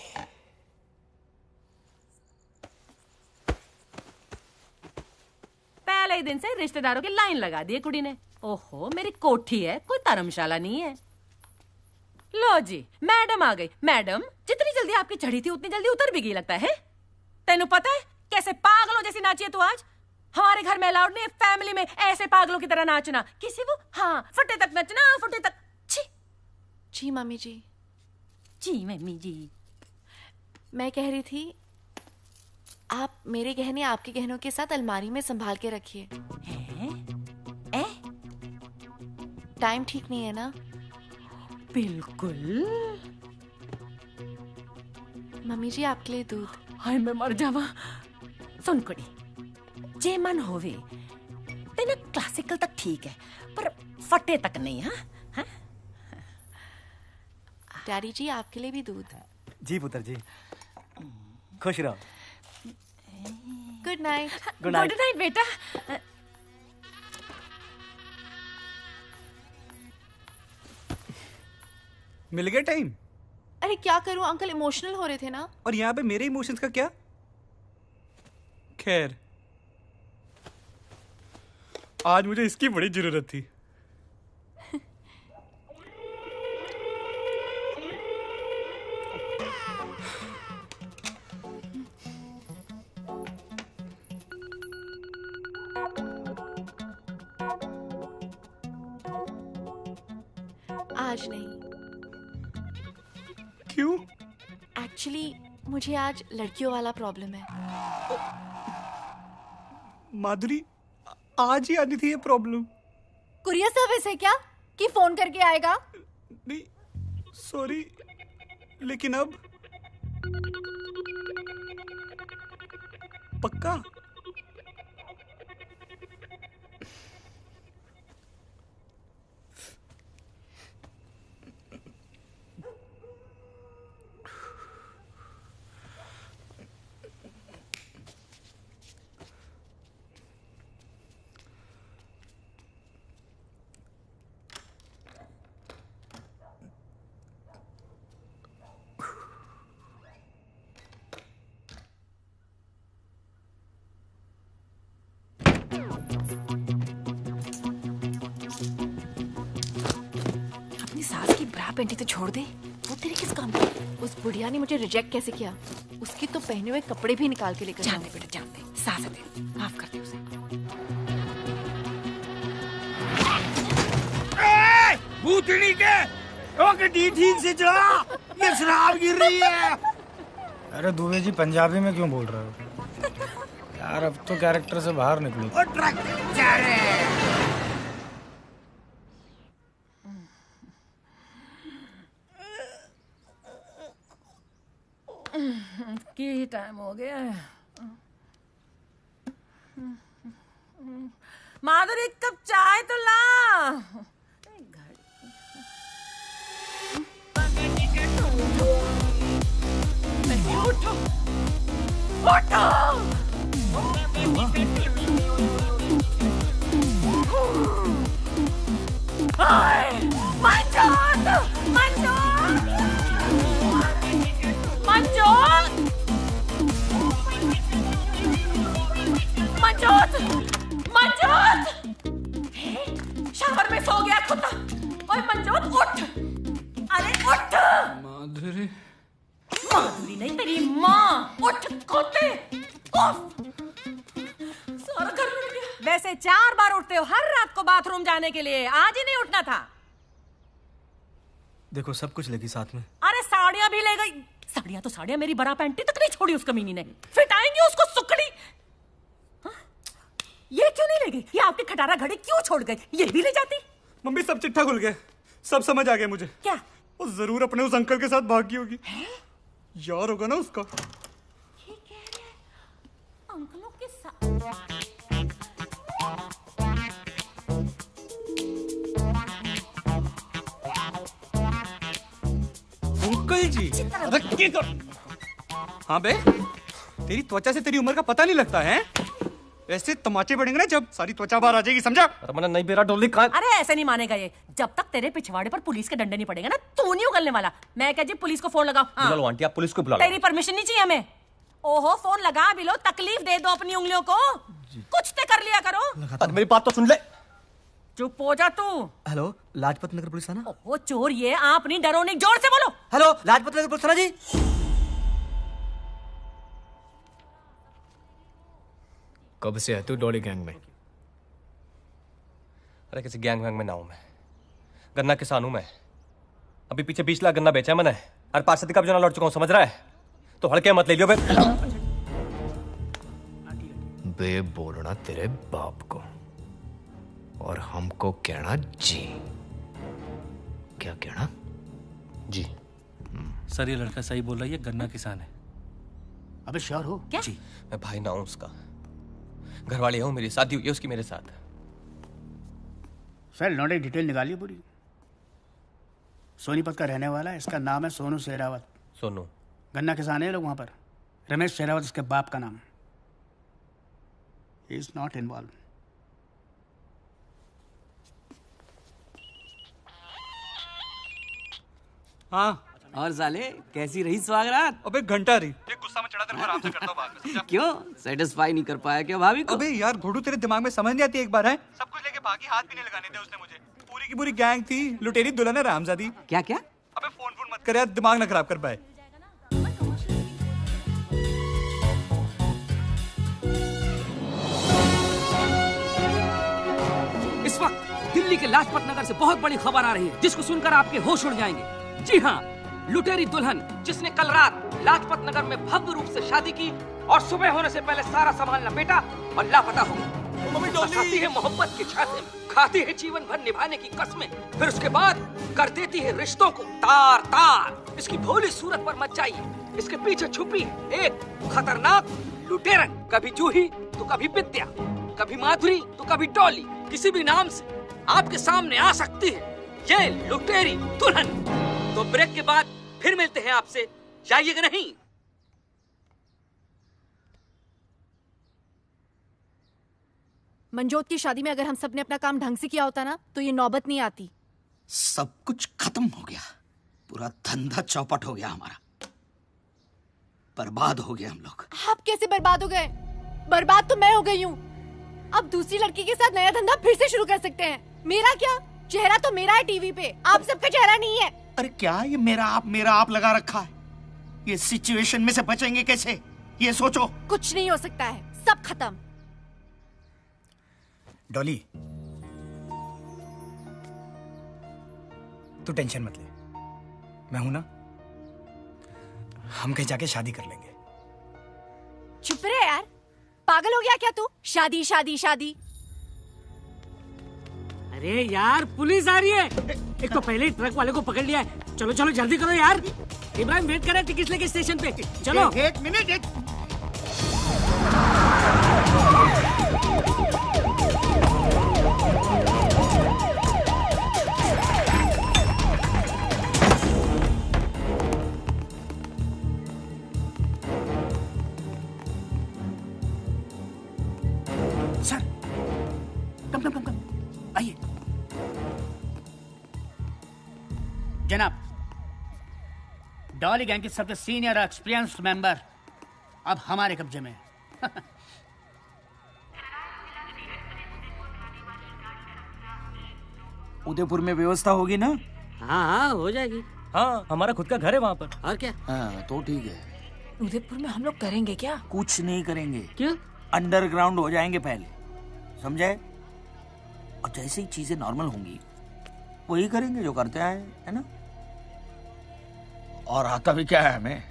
पहले ही दिन से रिश्तेदारों की लाइन लगा दी है कुड़ी ने। ओहो, मेरी कोठी है, कोई धर्मशाला नहीं है। लो जी, मैडम आ गई। मैडम, जितनी जल्दी आपकी चढ़ी थी उतनी जल्दी उतर भी गई लगता है। तेनू पता है कैसे पागलों जैसी नाची है तू आज? हमारे घर में अलाउड नहीं है फैमिली में ऐसे पागलों की तरह नाचना। किसी वो हाँ फटे तक नचना, फटे तक। छी। जी मम्मी जी। जी मम्मी जी। मैं कह रही थी, आप मेरे गहने आपके गहनों के साथ अलमारी में संभाल के रखिए। टाइम ठीक नहीं है ना? बिल्कुल। मम्मी जी आपके लिए दूध। हाय मैं मर जावा। सुन कुड़ी, जे मन होवे तेना क्लासिकल तक ठीक है पर फटे तक नहीं। हाँ डैडी जी आपके लिए भी दूध। जी पुत्र जी, खुश रहो। Good night. Good night. Good night बेटा। मिल गया टाइम? अरे क्या करूं अंकल, इमोशनल हो रहे थे ना। और यहाँ पे मेरे इमोशंस का क्या? खैर, आज मुझे इसकी बड़ी जरूरत थी। आज नहीं। क्यों? एक्चुअली मुझे आज लड़कियों वाला प्रॉब्लम है। माधुरी, आज ही आनी थी ये प्रॉब्लम। कुरियर सर्विस है क्या कि फोन करके आएगा? नहीं सॉरी, लेकिन अब पक्का? बरा पैंटी तो छोड़ दे, वो तेरे किस काम की? उस बुढ़िया ने मुझे रिजेक्ट कैसे किया? उसकी तो पहने हुए कपड़े भी निकाल के लेकर जानते बेटा जानते, सास दे, माफ कर दे उसे। भूतनी के गड्डी ठीक से चला, ये शराब गिर रही है। अरे दुबे जी पंजाबी में क्यों बोल रहे हो यार? अब तो कैरेक्टर से बाहर निकलो। की टाइम हो गया है। माधुरी एक कप चाय तो ला। उठो उठो। मंजोत मंजोत मंजोत मंजोत मंजोत। शावर में सो गया कुत्ता। ओए मंजोत उठ, अरे उठ। माधुरी माधुरी नहीं तेरी माँ। उठ कुत्ते। सारा घर में गया। वैसे 4 बार उठते हो हर रात को बाथरूम जाने के लिए, आज ही नहीं उठना था। देखो सब कुछ लेगी साथ में। अरे साड़ियां भी ले गई। साड़ियां तो साड़ियां, मेरी बरा पैंटी तक नहीं छोड़ी उस कमीनी ने। फिट आएंगी उसको सुकड़ी। हाँ? ये क्यों नहीं ले गई? ये आपकी खटारा घड़ी क्यों छोड़ गई? ये भी ले जाती। मम्मी सब चिट्ठा खुल गया, सब समझ आ गया मुझे। क्या? वो जरूर अपने उस अंकल के साथ भाग गई होगी। यार होगा ना उसका। ये कह रहे हैं अंकलों के साथ। अंकल जी अरे हाँ बे, तेरी त्वचा से तेरी उम्र का पता नहीं लगता है। ऐसे तमाचे पड़ेंगे ना जब सारी त्वचा बाहर आ जाएगी, समझा? मैंने नहीं बेरा डोली कहाँ। अरे ऐसे नहीं मानेगा ये। जब तक तेरे पिछवाड़े पर पुलिस के डंडे नहीं पड़ेगा ना, तू नहीं उगलने वाला। मैं कह जी पुलिस को फोन लगाओ। हाँ। बुला लो आंटी, आप पुलिस को बुला लो। तेरी परमिशन नहीं चाहिए हमें। ओहो फोन लगा भी लो, तकलीफ दे दो अपनी उंगलियों को। कुछ तो कर लिया करो। मेरी बात तो सुन ले। चुप हो जा तू। हेलो लाजपत नगर पुलिस थाना। ओहो चोर ये आप नहीं, डरो नहीं, जोर से बोलो। हेलो लाजपत नगर पुलिस थाना जी। कब से है तू डॉली गैंग में? अरे किसी गैंग वैंग में ना हूं मैं, गन्ना किसान हूं मैं। अभी पीछे 20 लाख गन्ना बेचा है मैंने, और 5 का भी जो ना लौट चुका हूं, समझ रहा है? तो हड़के मत ले लियो बे। बे बोलना तेरे बाप को, और हमको कहना जी। क्या कहना? जी। सर ये लड़का सही बोल रहा है, ये गन्ना किसान है। अबे श्योर हो? क्या? जी मैं भाई ना हूं उसका, घरवाली हूं, मेरी शादी हुई है उसकी मेरे साथ। सर लौंडे डिटेल निकालिए पूरी। सोनीपत का रहने वाला है, इसका नाम है सोनू शेरावत। सोनू गन्ना किसान है लोग वहां पर। रमेश शेरावत इसके बाप का नाम। He is not involve. हाँ और साले कैसी रही स्वागरात? अबे घंटा रही। ये गुस्सा में चढ़ा तेरे को आराम से करता हूं बाद में, समझा? क्यों सेटिस्फाई नहीं कर पाया क्या भाभी को? अबे यार घोड़ू तेरे दिमाग में समझ नहीं आती एक बार है? सब कुछ लेके भागी, हाथ भी नहीं लगाने दिया उसने मुझे। पूरी की पूरी गैंग थी, लुटेरी दुल्हन है रामजादी। क्या क्या? अबे फोन मत कर यार, दिमाग ना खराब कर पाए। इस वक्त दिल्ली के लाजपत नगर से बहुत बड़ी खबर आ रही है, जिसको सुनकर आपके होश उड़ जाएंगे। जी हाँ, लुटेरी दुल्हन जिसने कल रात लाजपत नगर में भव्य रूप से शादी की और सुबह होने से पहले सारा सामान लपेटा और लापता हो गई। बसाती है मोहब्बत के छाते में, खाती है जीवन भर निभाने की कसमें, फिर उसके बाद कर देती है रिश्तों को तार तार। इसकी भोली सूरत पर मत जाइए, इसके पीछे छुपी एक खतरनाक लुटेरन। कभी जूही तो कभी विद्या, कभी माधुरी तो कभी डॉली, किसी भी नाम से आपके सामने आ सकती है ये लुटेरी दुल्हन। तो ब्रेक के बाद फिर मिलते हैं आपसे, जाइएगा नहीं। मंजोत की शादी में अगर हम सब ने अपना काम ढंग से किया होता ना, तो ये नौबत नहीं आती। सब कुछ खत्म हो गया, पूरा धंधा चौपट हो गया हमारा, बर्बाद हो गया हम लोग। आप कैसे बर्बाद हो गए? बर्बाद तो मैं हो गई हूँ। अब दूसरी लड़की के साथ नया धंधा फिर से शुरू कर सकते हैं। मेरा क्या? चेहरा तो मेरा है टीवी पे, आप सबका चेहरा नहीं है। अरे क्या ये मेरा आप लगा रखा है? ये सिचुएशन में से बचेंगे कैसे, ये सोचो। कुछ नहीं हो सकता है, सब खत्म। डॉली, तू टेंशन मत ले, मैं हूं ना। हम कहीं जाके शादी कर लेंगे। चुप रहे यार, पागल हो गया क्या तू? शादी शादी शादी। अरे यार पुलिस आ रही है। एक तो पहले ही ट्रक वाले को पकड़ लिया है। चलो चलो जल्दी करो यार, इब्राहिम वेट कर रहे टिकट लेके स्टेशन पे। चलो एक मिनट। सर कम आइए। जनाब, डॉली गैंग के सबसे सीनियर और एक्सपीरियंस्ड मेंबर अब हमारे कब्जे में है। उदयपुर में व्यवस्था होगी ना? हाँ हो जाएगी। हाँ, हमारा खुद का घर है वहाँ पर। और क्या? हाँ तो ठीक है। उदयपुर में हम लोग करेंगे क्या? कुछ नहीं करेंगे। क्यों? अंडरग्राउंड हो जाएंगे पहले, समझे? और जैसे ही चीजें नॉर्मल होंगी वही करेंगे जो करते आए, है ना? और आता भी क्या है हमें,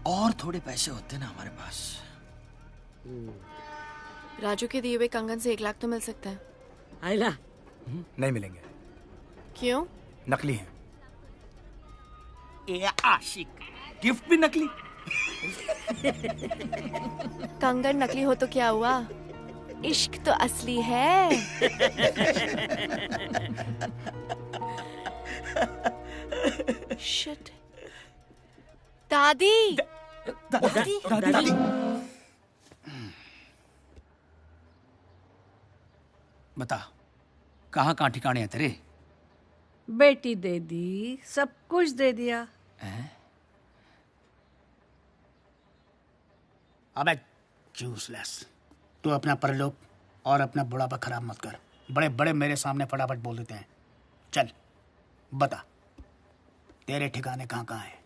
और थोड़े पैसे होते ना हमारे पास। राजू के दिए हुए कंगन से 1 लाख तो मिल सकता है। आइला नहीं मिलेंगे। क्यों? नकली हैं। ए आशिक, गिफ्ट भी नकली। कंगन नकली हो तो क्या हुआ, इश्क तो असली है। शिट। दादी दादी बता, कहाँ कहाँ ठिकाने हैं तेरे? बेटी दे दी, सब कुछ दे दिया। अबे यूजलेस, तू अपना परलोक और अपना बुढ़ापा खराब मत कर। बड़े बड़े मेरे सामने फटाफट बोल देते हैं। चल बता, तेरे ठिकाने कहाँ कहाँ हैं?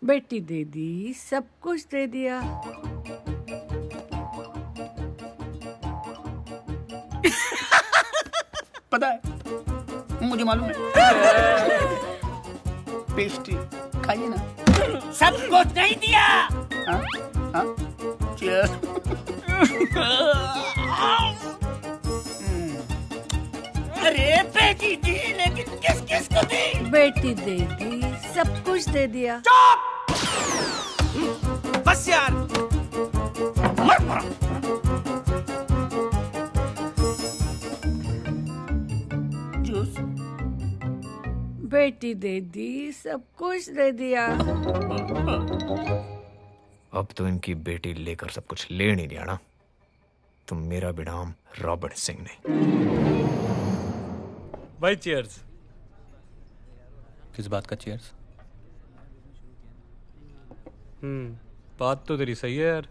बेटी दे दी, सब कुछ दे दिया। पता है, मुझे मालूम है। पेस्ट्री खाइए ना। सब कुछ नहीं दिया। हाँ? हाँ? Cheers. अरे बेटी दी, लेकिन किस किस को दी? बेटी दे दी, सब कुछ दे दिया। बस यार, मर पड़ा। जूस। बेटी दे दी, सब कुछ दे दिया। अब तो इनकी बेटी लेकर सब कुछ ले नहीं दिया ना, तो मेरा भी नाम रॉबर्ट सिंह नहीं। भाई चीयर्स। किस बात का चीयर्स? बात तो तेरी सही है यार।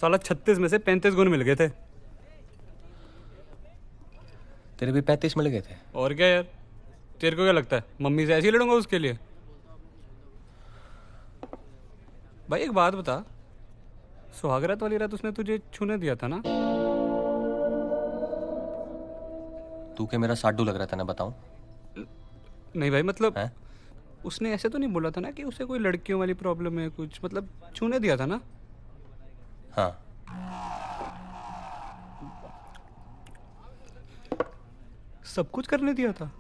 साला 36 में से 35 गुण मिल गए थे। तेरे भी 35 मिल गए थे। और क्या यार, तेरे को क्या लगता है मम्मी से ऐसे ही लड़ूंगा उसके लिए? भाई एक बात बता, सुहागरात वाली रात उसने तुझे छूने दिया था ना? तू क्या मेरा साडू लग रहा था ना, बताऊं? नहीं भाई, मतलब है? उसने ऐसे तो नहीं बोला था ना कि उसे कोई लड़कियों वाली प्रॉब्लम है कुछ, मतलब छूने दिया था ना? हाँ। सब कुछ करने दिया था?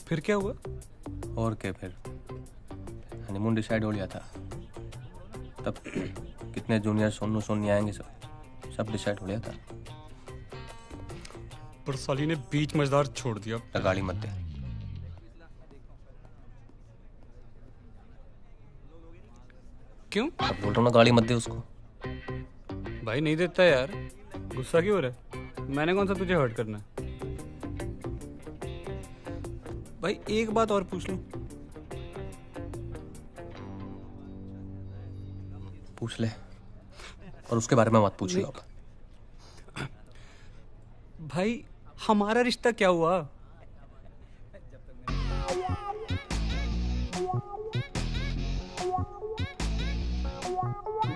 फिर क्या हुआ? और क्या, फिर हनीमून डिसाइड हो लिया था। तब कितने जूनियर सोनू सोनी आएंगे, सब डिसाइड हो लिया था। पर साली ने बीच मजेदार छोड़ दिया। गाली मत दे। क्यों? अब बोल रहा हूँ ना, गाली मत दे उसको। भाई नहीं देता यार, गुस्सा क्यों हो रहा है? मैंने कौन सा तुझे हर्ट करना है? भाई एक बात और पूछ लूं, पूछ ले, और उसके बारे में मत पूछ लो। भाई हमारा रिश्ता क्या हुआ?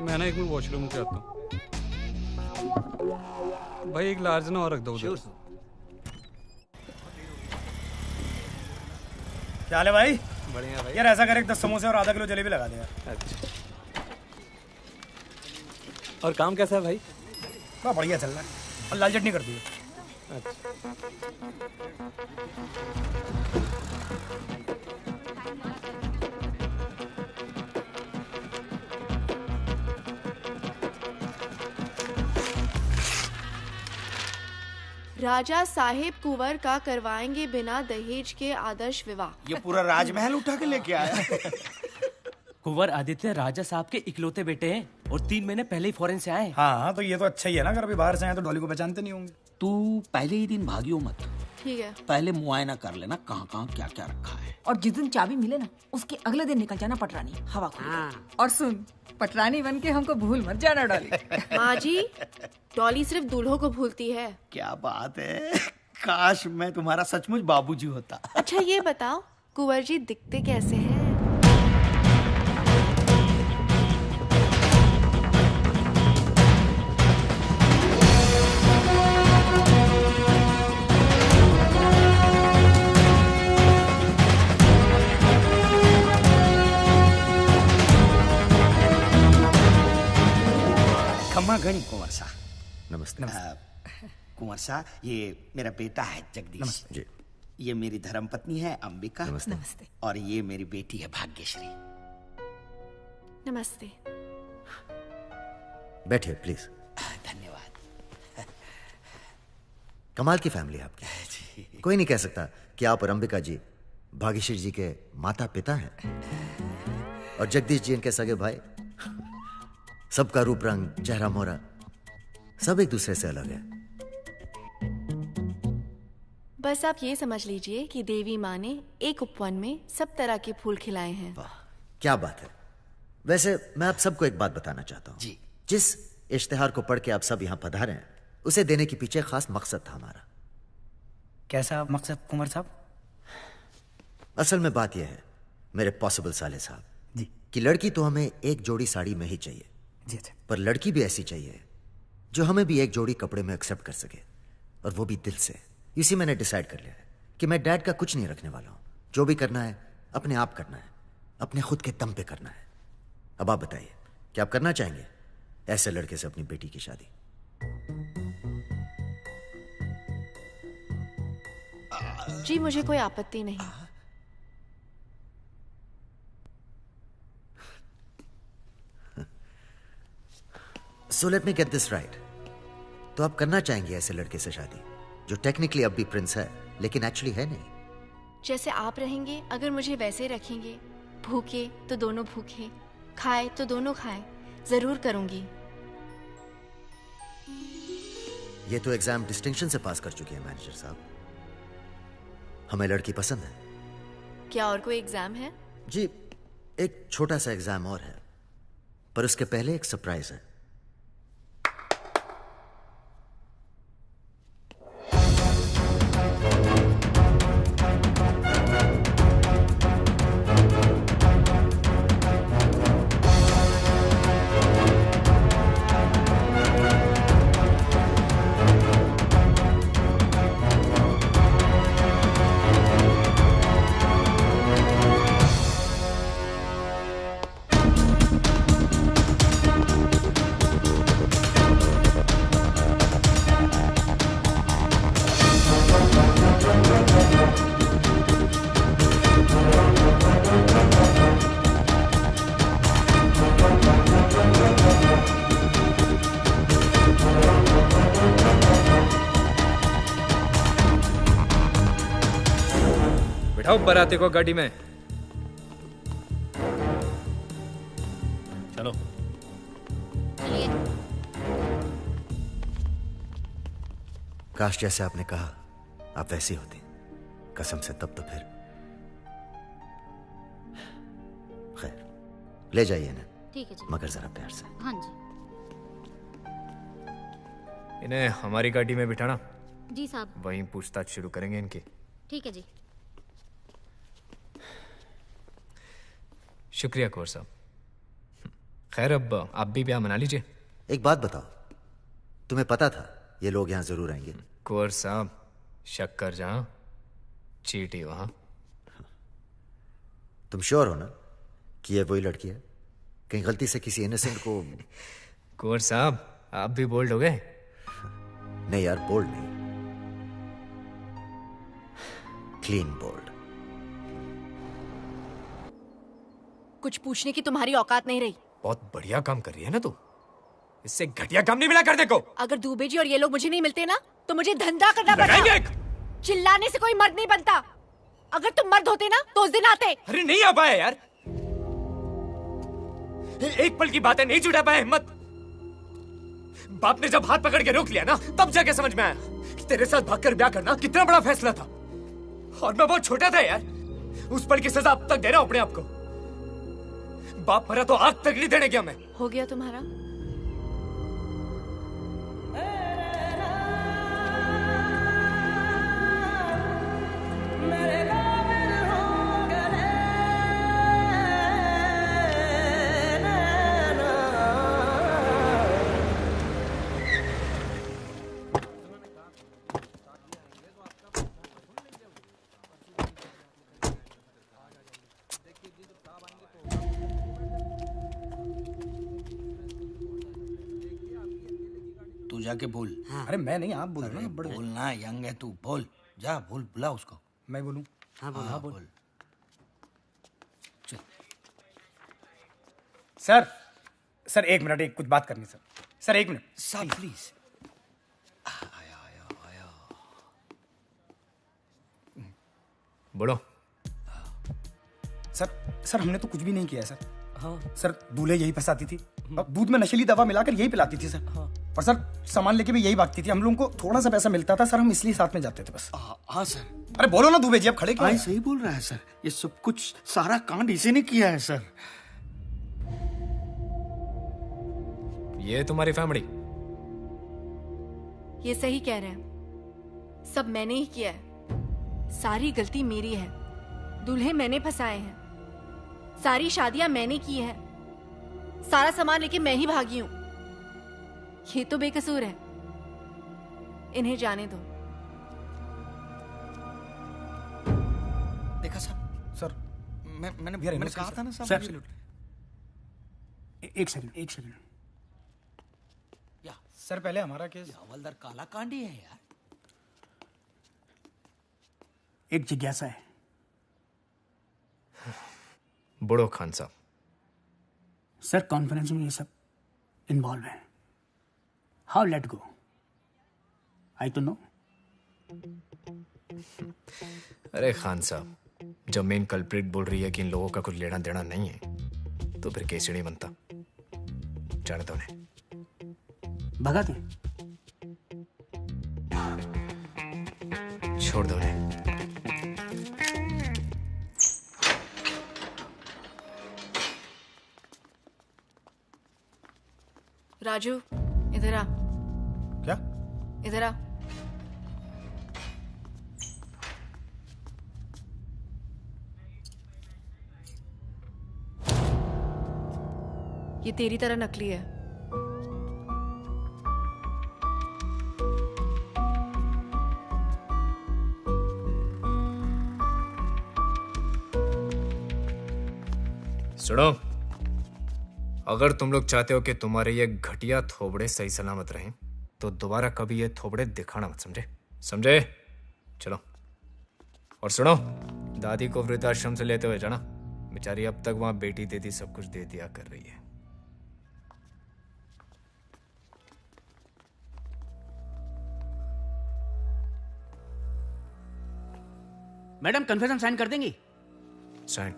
मैं ना एक मिनट वॉशरूम के आता हूँ। भाई एक लार्ज ना और रख दो उधर। क्या हाल है भाई? बढ़िया भाई। यार ऐसा करे 10 समोसे और आधा किलो जलेबी लगा दे यार। अच्छा। और काम कैसा है भाई? बड़ा बढ़िया चल रहा है, और लाल चटनी कर दी। राजा साहेब कुंवर का करवाएंगे बिना दहेज के आदर्श विवाह। ये पूरा राजमहल उठा के लेके आया। कुंवर आदित्य राजा साहब के इकलौते बेटे हैं और 3 महीने पहले ही फॉरेन से आए। हाँ तो ये तो अच्छा ही है ना, अगर अभी बाहर से आए तो डॉली को पहचानते नहीं होंगे। तू पहले ही दिन भागियो मत, ठीक है। पहले मुआयना कर लेना कहाँ कहाँ क्या क्या रखा है। और जिस दिन चाबी मिले ना उसके अगले दिन निकल जाना पटरानी, हवा खुल। और सुन, पटरानी बन के हमको भूल मत जाना डॉली। माँ जी, डॉली सिर्फ दूल्हों को भूलती है। क्या बात है, काश मैं तुम्हारा सचमुच बाबूजी होता। अच्छा ये बताओ, कुंवर जी दिखते कैसे हैं? खम्मा गणी कुंवर सा। नमस्ते। कुंवर सा, ये मेरा बेटा है जगदीश जी। ये मेरी धर्मपत्नी है अंबिका। नमस्ते। नमस्ते। और ये मेरी बेटी है भाग्यश्री। नमस्ते। बैठिए प्लीज। धन्यवाद। कमाल की फैमिली है आपकी। कोई नहीं कह सकता कि आप और अंबिका जी भाग्यश्री जी के माता पिता हैं, और जगदीश जी इनके सगे भाई। सबका रूप रंग, चेहरा मोहरा सब एक दूसरे से अलग है। बस आप ये समझ लीजिए कि देवी माँ ने एक उपवन में सब तरह के फूल खिलाए हैं। क्या बात है। वैसे मैं आप सबको एक बात बताना चाहता हूँ। जी। जिस इश्तिहार को पढ़ के आप सब यहाँ पधारे हैं, उसे देने के पीछे खास मकसद था हमारा। कैसा मकसद कुंवर साहब? असल में बात यह है मेरे पॉसिबल साले साहब जी, कि लड़की तो हमें एक जोड़ी साड़ी में ही चाहिए जी। अच्छा। पर लड़की भी ऐसी चाहिए जो हमें भी एक जोड़ी कपड़े में एक्सेप्ट कर सके, और वो भी दिल से। इसी मैंने डिसाइड कर लिया है कि मैं डैड का कुछ नहीं रखने वाला हूं। जो भी करना है अपने आप करना है, अपने खुद के दम पे करना है। अब आप बताइए, क्या आप करना चाहेंगे ऐसे लड़के से अपनी बेटी की शादी? जी मुझे कोई आपत्ति नहीं। So let me get this right. तो आप करना चाहेंगे ऐसे लड़के से शादी जो टेक्निकली अब भी प्रिंस है लेकिन एक्चुअली है नहीं? जैसे आप रहेंगे, अगर मुझे वैसे रखेंगे, भूखे तो दोनों भूखे, खाए तो दोनों खाए, जरूर करूंगी। ये तो एग्जाम डिस्टिंक्शन से पास कर चुकी है मैनेजर साहब। हमें लड़की पसंद है। क्या और कोई एग्जाम है? जी एक छोटा सा एग्जाम और है, पर उसके पहले एक सरप्राइज है। बिठाओ बाराती को गाड़ी में। चलो। काश जैसे आपने कहा आप वैसी होती, कसम से। तब तो फिर खैर ले जाइए ना। ठीक है जी। मगर जरा प्यार से। हाँ जी। इन्हें हमारी गाड़ी में बिठाना। जी साहब। वहीं पूछताछ शुरू करेंगे इनकी। ठीक है जी। शुक्रिया कौर साहब। खैर अब आप भी ब्याह मना लीजिए। एक बात बताओ, तुम्हें पता था ये लोग यहाँ जरूर आएंगे? कौर साहब, शक्कर जहां चीटी वहां। तुम श्योर हो ना कि ये वही लड़की है? कहीं गलती से किसी इनोसेंट को? कौर साहब, आप भी बोल्ड हो गए? नहीं यार, बोल्ड नहीं, क्लीन बोल्ड। कुछ पूछने की तुम्हारी औकात नहीं रही। बहुत बढ़िया काम कर रही है ना तू। इससे घटिया काम नहीं मिला कर देखो। अगर दुबे जी और ये लोग मुझे नहीं मिलते ना तो मुझे धंधा करना पड़ता। चिल्लाने से कोई मर्द नहीं बनता। अगर तुम मर्द होते ना तो उस दिन आते। अरे नहीं आ पाया यार, एक पल की बात है, नहीं जुटा पाया हिम्मत। बाप ने जब हाथ पकड़ के रोक लिया ना तब जाके समझ में आया कि तेरे साथ भागकर ब्याह करना कितना बड़ा फैसला था। और मैं बहुत छोटा था यार। उस पल की सजा अब तक दे रहा हूं अपने आप को। बाप मरा तो आग तक नहीं देने गया मैं। हो गया तुम्हारा? तू जाके बोल। हाँ। अरे मैं नहीं, आप बोल रहे हैं। बड़े बोलना, यंग है तू, बोल जा, बोल, बुला उसको। मैं बोलूं? हाँ बोल। हाँ बोल। सर, सर एक मिनट, एक कुछ बात करनी सर। सर एक मिनट सर प्लीज। बोलो। सर हमने तो कुछ भी नहीं किया है सर। हाँ। सर दूल्हे यही फंसाती थी और दूध में नशीली दवा मिलाकर यही पिलाती थी सर। हाँ। और सर सामान लेके भी यही भागती थी। हम लोगों को थोड़ा सा पैसा मिलता था सर, हम इसलिए साथ में जाते थे बस। हाँ सर। अरे बोलो ना दुबे जी, अब खड़े क्यों हैं? सही बोल रहा है सर, ये सब कुछ सारा कांड इसी ने किया है सर। ये तुम्हारी फैमिली? ये सही कह रहे हैं, सब मैंने ही किया है। सारी गलती मेरी है। दूल्हे मैंने फंसाए हैं, सारी शादियां मैंने की है, सारा सामान लेके मैं ही भागी हूं। ये तो बेकसूर है, इन्हें जाने दो। देखा सर, मैंने कहा था ना सर। एक सेकंड सर, पहले हमारा केस। हवलदार काला कांडी है यार। एक जिज्ञासा है। बड़ो खान साहब। सर कॉन्फ्रेंस में ये सब इन्वॉल्व है। How let go? आई तो नो। अरे खान साहब, जब मेन कल्प्रिट बोल रही है कि इन लोगों का कुछ लेना देना नहीं है तो फिर केस नहीं बनता। जाने दो उन्हें। भगा दे। छोड़ दो उन्हें। राजू इधर आ। क्या? इधर आ। ये तेरी तरह नकली है। सुनो, अगर तुम लोग चाहते हो कि तुम्हारे ये घटिया थोबड़े सही सलामत रहें तो दोबारा कभी ये थोबड़े दिखाना मत, समझे? चलो। और सुनो, दादी को वृद्धाश्रम से लेते हुए जाना। बेचारी अब तक वहां बेटी देती सब कुछ दे दिया कर रही है। मैडम कन्फेशन साइन कर देंगी? साइन?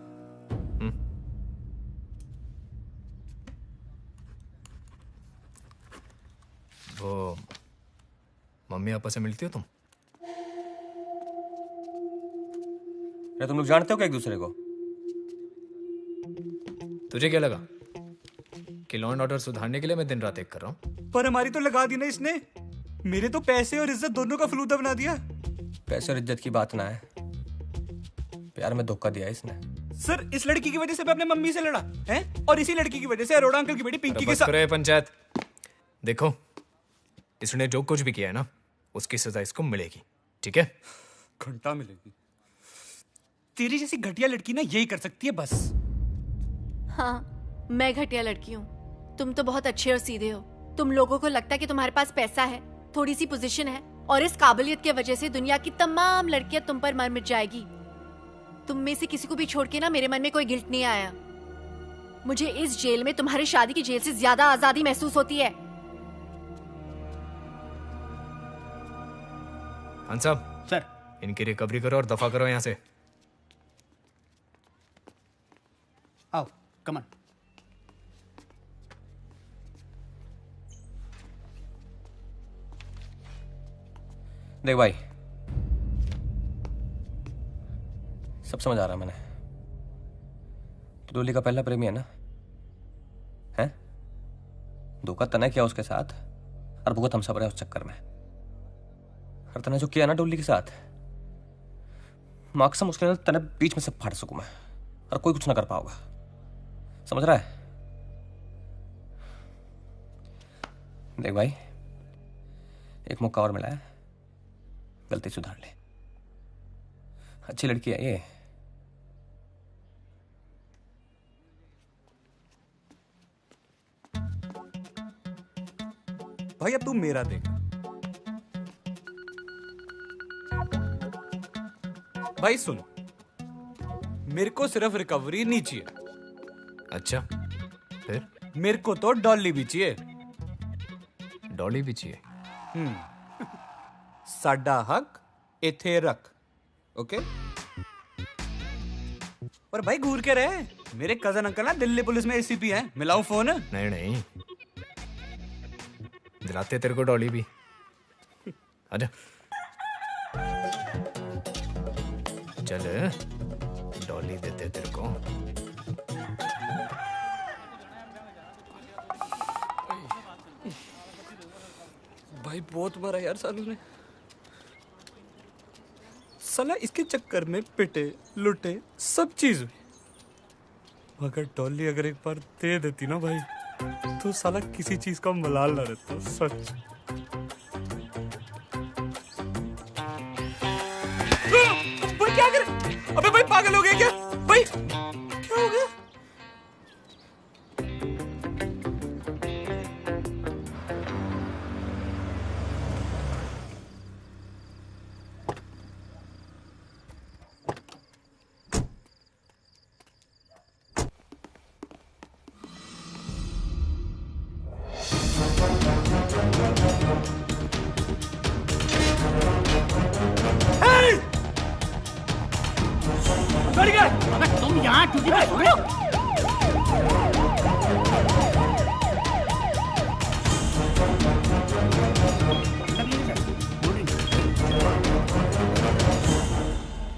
वो मम्मी आपस में मिलती हो तुम? तुम लोग जानते हो क्या एक दूसरे को? तुझे क्या लगा? कि लॉ एंड ऑर्डर सुधारने के लिए मैं दिन रात एक कर रहा हूँ। पर हमारी तो लगा दी ना इसने। मेरे तो पैसे और इज्जत दोनों का फलूदा बना दिया। पैसे और इज्जत की बात ना है, प्यार में धोखा दिया इसने। सर इस लड़की की वजह से मैं अपने मम्मी से लड़ा है, और इसी लड़की की वजह से अरोड़ा अंकल की बेटी पिंकी के बस साथ। करो ये पंचायत। देखो, इसने जो कुछ भी किया है ना, उसकी सजा इसको मिलेगी, ठीक है? घंटा मिलेगी। तेरी जैसी घटिया लड़की ना यही कर सकती है बस। हाँ, मैं घटिया लड़की हूँ। तुम तो बहुत अच्छे और सीधे हो। तुम लोगों को लगता है कि तुम्हारे पास पैसा है, थोड़ी सी पोजीशन है, और इस काबिलियत की वजह से दुनिया की तमाम लड़कियां तुम पर मर मिट जाएगी। तुम में से किसी को भी छोड़ के ना मेरे मन में कोई गिल्ट नहीं आया। मुझे इस जेल में तुम्हारी शादी की जेल से ज्यादा आजादी महसूस होती है। खान साहब सर, इनकी रिकवरी करो और दफा करो यहाँ से। आओ, कमन। देख भाई, सब समझ आ रहा है मैंने। तो डोली का पहला प्रेमी है ना? है? धोखा तने किया उसके साथ, और भुगत हम सब रहे उस चक्कर में। और तने जो किया ना डोली के साथ, माकसम उसके तने बीच में से फाड़ सकूं मैं, और कोई कुछ ना कर पाओगा। समझ रहा है? देख भाई, एक मौका और मिला है, गलती सुधार ले। अच्छी लड़की है ये। भाई अब तू मेरा देख। भाई सुन, मेरे को सिर्फ रिकवरी नहीं चाहिए। अच्छा, फिर? मेरे को तो डॉली भी चाहिए। डॉली भी चाहिए? साडा हक इथे रख, ओके? और भाई घूर के रहे, मेरे कजन अंकल ना दिल्ली पुलिस में एसीपी हैं। मिलाऊं फोन? नहीं नहीं, दिलाते तेरे को डॉली भी। आजा चल, डॉली देते तेरे को। भाई बहुत मारा यार सालू ने। साला इसके चक्कर में पिटे लुटे सब चीज हुई। मगर डॉली अगर एक बार दे देती ना भाई, तो साला किसी चीज का मलाल ना रहता। सच। भाई क्या कर? अबे भाई पागल हो गया क्या? भाई क्या हो गया? अबे तुम यहाँ टूटी में सो रहे हो?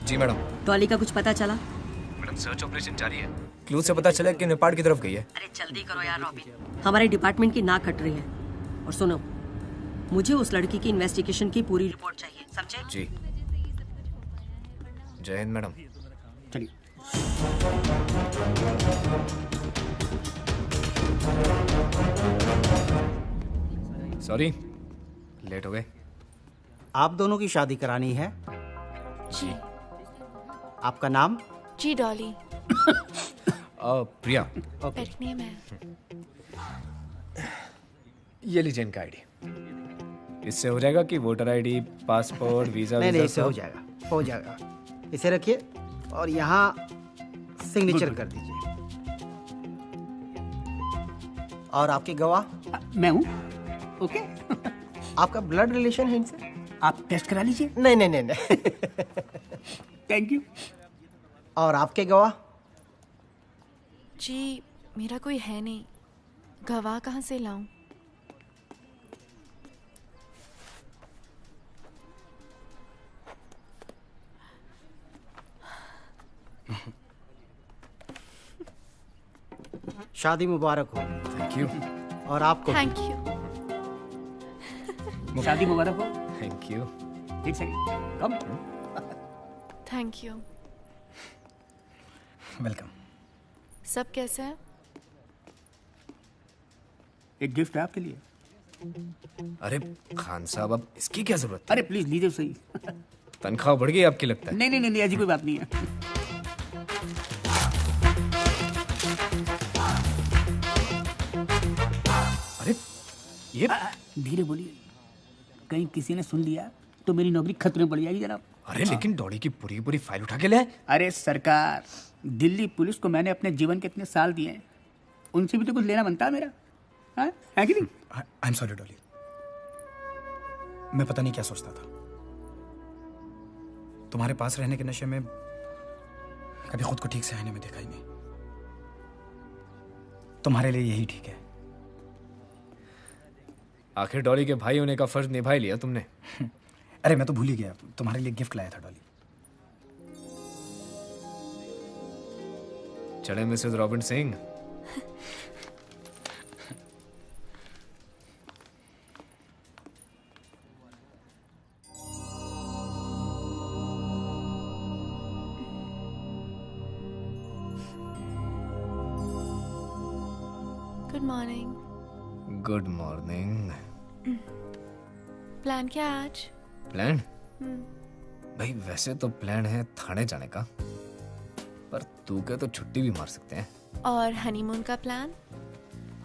जी मैडम। डॉली का कुछ पता चला? मैडम सर्च ऑपरेशन जारी है। क्लू से पता चला कि नेपाल की तरफ गई है। अरे जल्दी करो यार रॉबिन, हमारे डिपार्टमेंट की नाक कट रही है। और सुनो, मुझे उस लड़की की इन्वेस्टिगेशन की पूरी रिपोर्ट चाहिए, समझे? जी। जय हिंद मैडम। चलिए। सॉरी, लेट हो गए। आप दोनों की शादी करानी है? जी। आपका नाम? जी डॉली। प्रिया। पेट नेम है। ये लीजिए इनका आईडी। इससे हो जाएगा कि वोटर आईडी, पासपोर्ट, वीजा? नहीं, इससे हो जाएगा, हो जाएगा। इसे रखिए और यहाँ सिग्नेचर कर दीजिए। और आपके गवाह? मैं हूँ। ओके। आपका ब्लड रिलेशन है इनसे? आप टेस्ट करा लीजिए। नहीं नहीं नहीं नहीं। Thank you. और आपके गवाह? जी मेरा कोई है नहीं, गवाह कहाँ से लाऊं? शादी मुबारक हो। Thank you. और आपको थैंक यू। शादी मुबारक हो। Thank you. एक second, come. Thank you. Welcome. सब कैसे है? एक गिफ्ट है आपके लिए। अरे खान साहब, अब इसकी क्या जरूरत? अरे प्लीज लीजिए सही। तनख्वाह बढ़ गई आपकी लगता है? नहीं नहीं नहीं, ऐसी कोई बात नहीं है। अरे ये धीरे बोलिए, कहीं किसी ने सुन लिया तो मेरी नौकरी खतरे में पड़ जाएगी जनाब। अरे लेकिन डॉली की पूरी पूरी फाइल उठा के ले आए। अरे सरकार, दिल्ली पुलिस को मैंने अपने जीवन के इतने साल दिए हैं, उनसे भी तो कुछ लेना बनता है मेरा, हाँ? है कि नहीं? आई एम सॉरी डॉली, मैं पता नहीं क्या सोचता था। तुम्हारे पास रहने के नशे में कभी खुद को ठीक से आईने में देखा ही नहीं। तुम्हारे लिए यही ठीक है। आखिर डॉली के भाई होने का फर्ज निभा ही लिया तुमने। अरे मैं तो भूल ही गया, तुम्हारे लिए गिफ्ट लाया था डॉली। चले Mrs robin Singh. Good morning. Good morning. Plan क्या है आज? प्लान? भाई वैसे तो प्लान है थाने जाने का, पर तू के तो छुट्टी भी मार सकते हैं। और हनीमून का प्लान?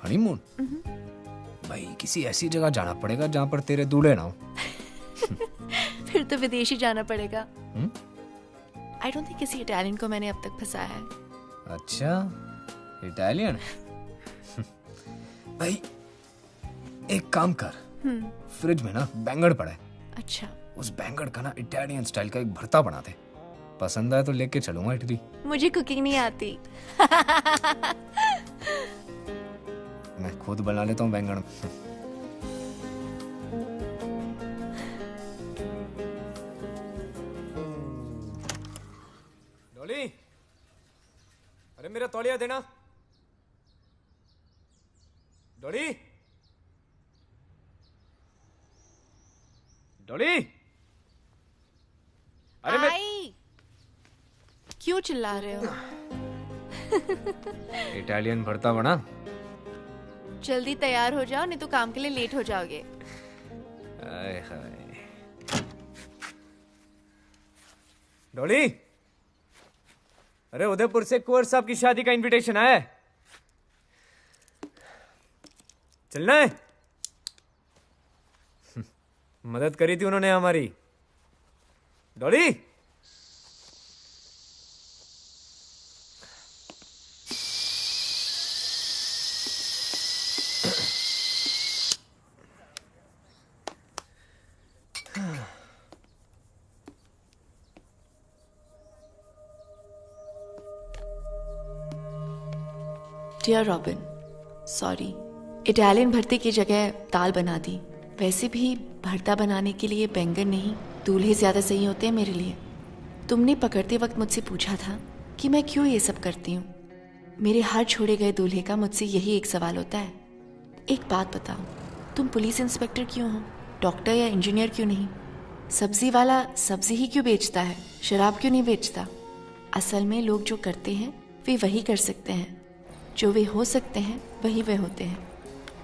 हनीमून? भाई किसी ऐसी जगह जाना पड़ेगा जहाँ पर तेरे दूल्हे ना हो। फिर तो विदेश ही जाना पड़ेगा। आई डोंट थिंक किसी इटालियन को मैंने अब तक फंसाया है। अच्छा, इटालियन? भाई एक काम कर, फ्रिज में ना बैंगन पड़ा है। अच्छा। उस बैंगन का ना इटालियन स्टाइल का एक भरता बना दे। पसंद आए तो लेके चलूंगा इटली। मुझे कुकिंग नहीं आती। मैं खुद बना लेता हूँ बैंगन। डॉली, अरे मेरा तौलिया देना। डॉली, डॉली, अरे मैं क्यों चिल्ला रहे हो? इटालियन भरता बना। जल्दी तैयार हो जाओ, नहीं तो काम के लिए लेट हो जाओगे। आए हाय। डॉली, अरे उदयपुर से कुंवर साहब की शादी का इनविटेशन आया है, चलना है। मदद करी थी उन्होंने हमारी। Dolly, dear Robin, sorry, Italian भरते की जगह दाल बना दी। वैसे भी भरता बनाने के लिए बैंगन नहीं, दूल्हे ज़्यादा सही होते हैं मेरे लिए। तुमने पकड़ते वक्त मुझसे पूछा था कि मैं क्यों ये सब करती हूँ। मेरे हर छोड़े गए दूल्हे का मुझसे यही एक सवाल होता है, एक बात बताओ, तुम पुलिस इंस्पेक्टर क्यों हो, डॉक्टर या इंजीनियर क्यों नहीं? सब्जी वाला सब्जी ही क्यों बेचता है, शराब क्यों नहीं बेचता? असल में लोग जो करते हैं वे वही कर सकते हैं, जो वे हो सकते हैं वही वे होते हैं।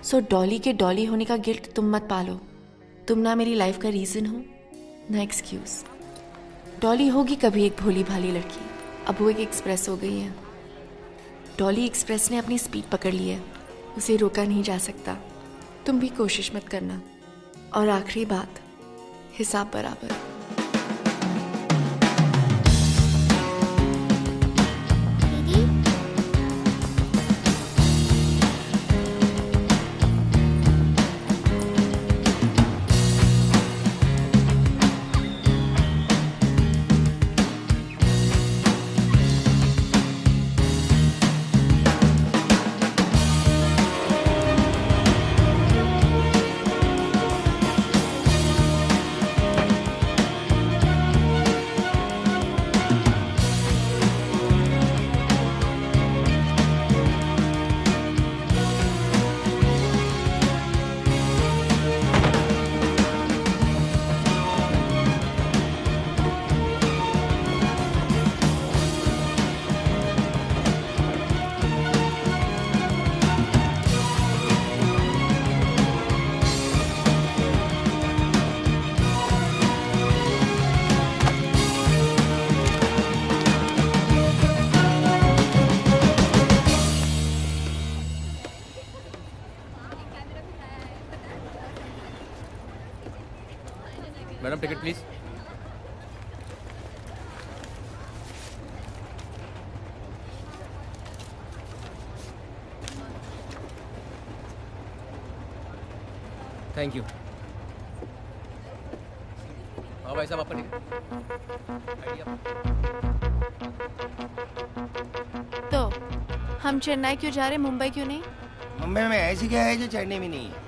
सो डॉली के डॉली होने का गिल्ट तुम मत पालो। तुम ना मेरी लाइफ का रीज़न हो, ना एक्सक्यूज़। डॉली होगी कभी एक भोली भाली लड़की, अब वो एक एक्सप्रेस हो गई है। डॉली एक्सप्रेस ने अपनी स्पीड पकड़ ली है, उसे रोका नहीं जा सकता। तुम भी कोशिश मत करना। और आखिरी बात, हिसाब बराबर। Ticket please. Thank you. हाँ भाई साहब आपका टिकट। तो हम चेन्नई क्यों जा रहे, मुंबई क्यों नहीं? मुंबई में ऐसी क्या है जो चेन्नई में नहीं है?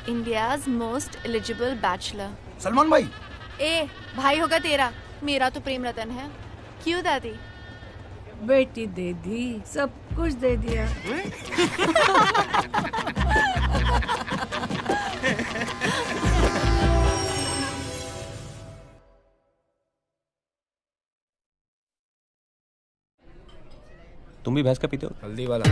India's most eligible bachelor. Salman भाई। ए भाई होगा तेरा, मेरा तो प्रेम रतन है। क्यों दादी? बेटी दे दी, सब कुछ दे दिया। तुम भी भैंस का पीते हो? हल्दी वाला।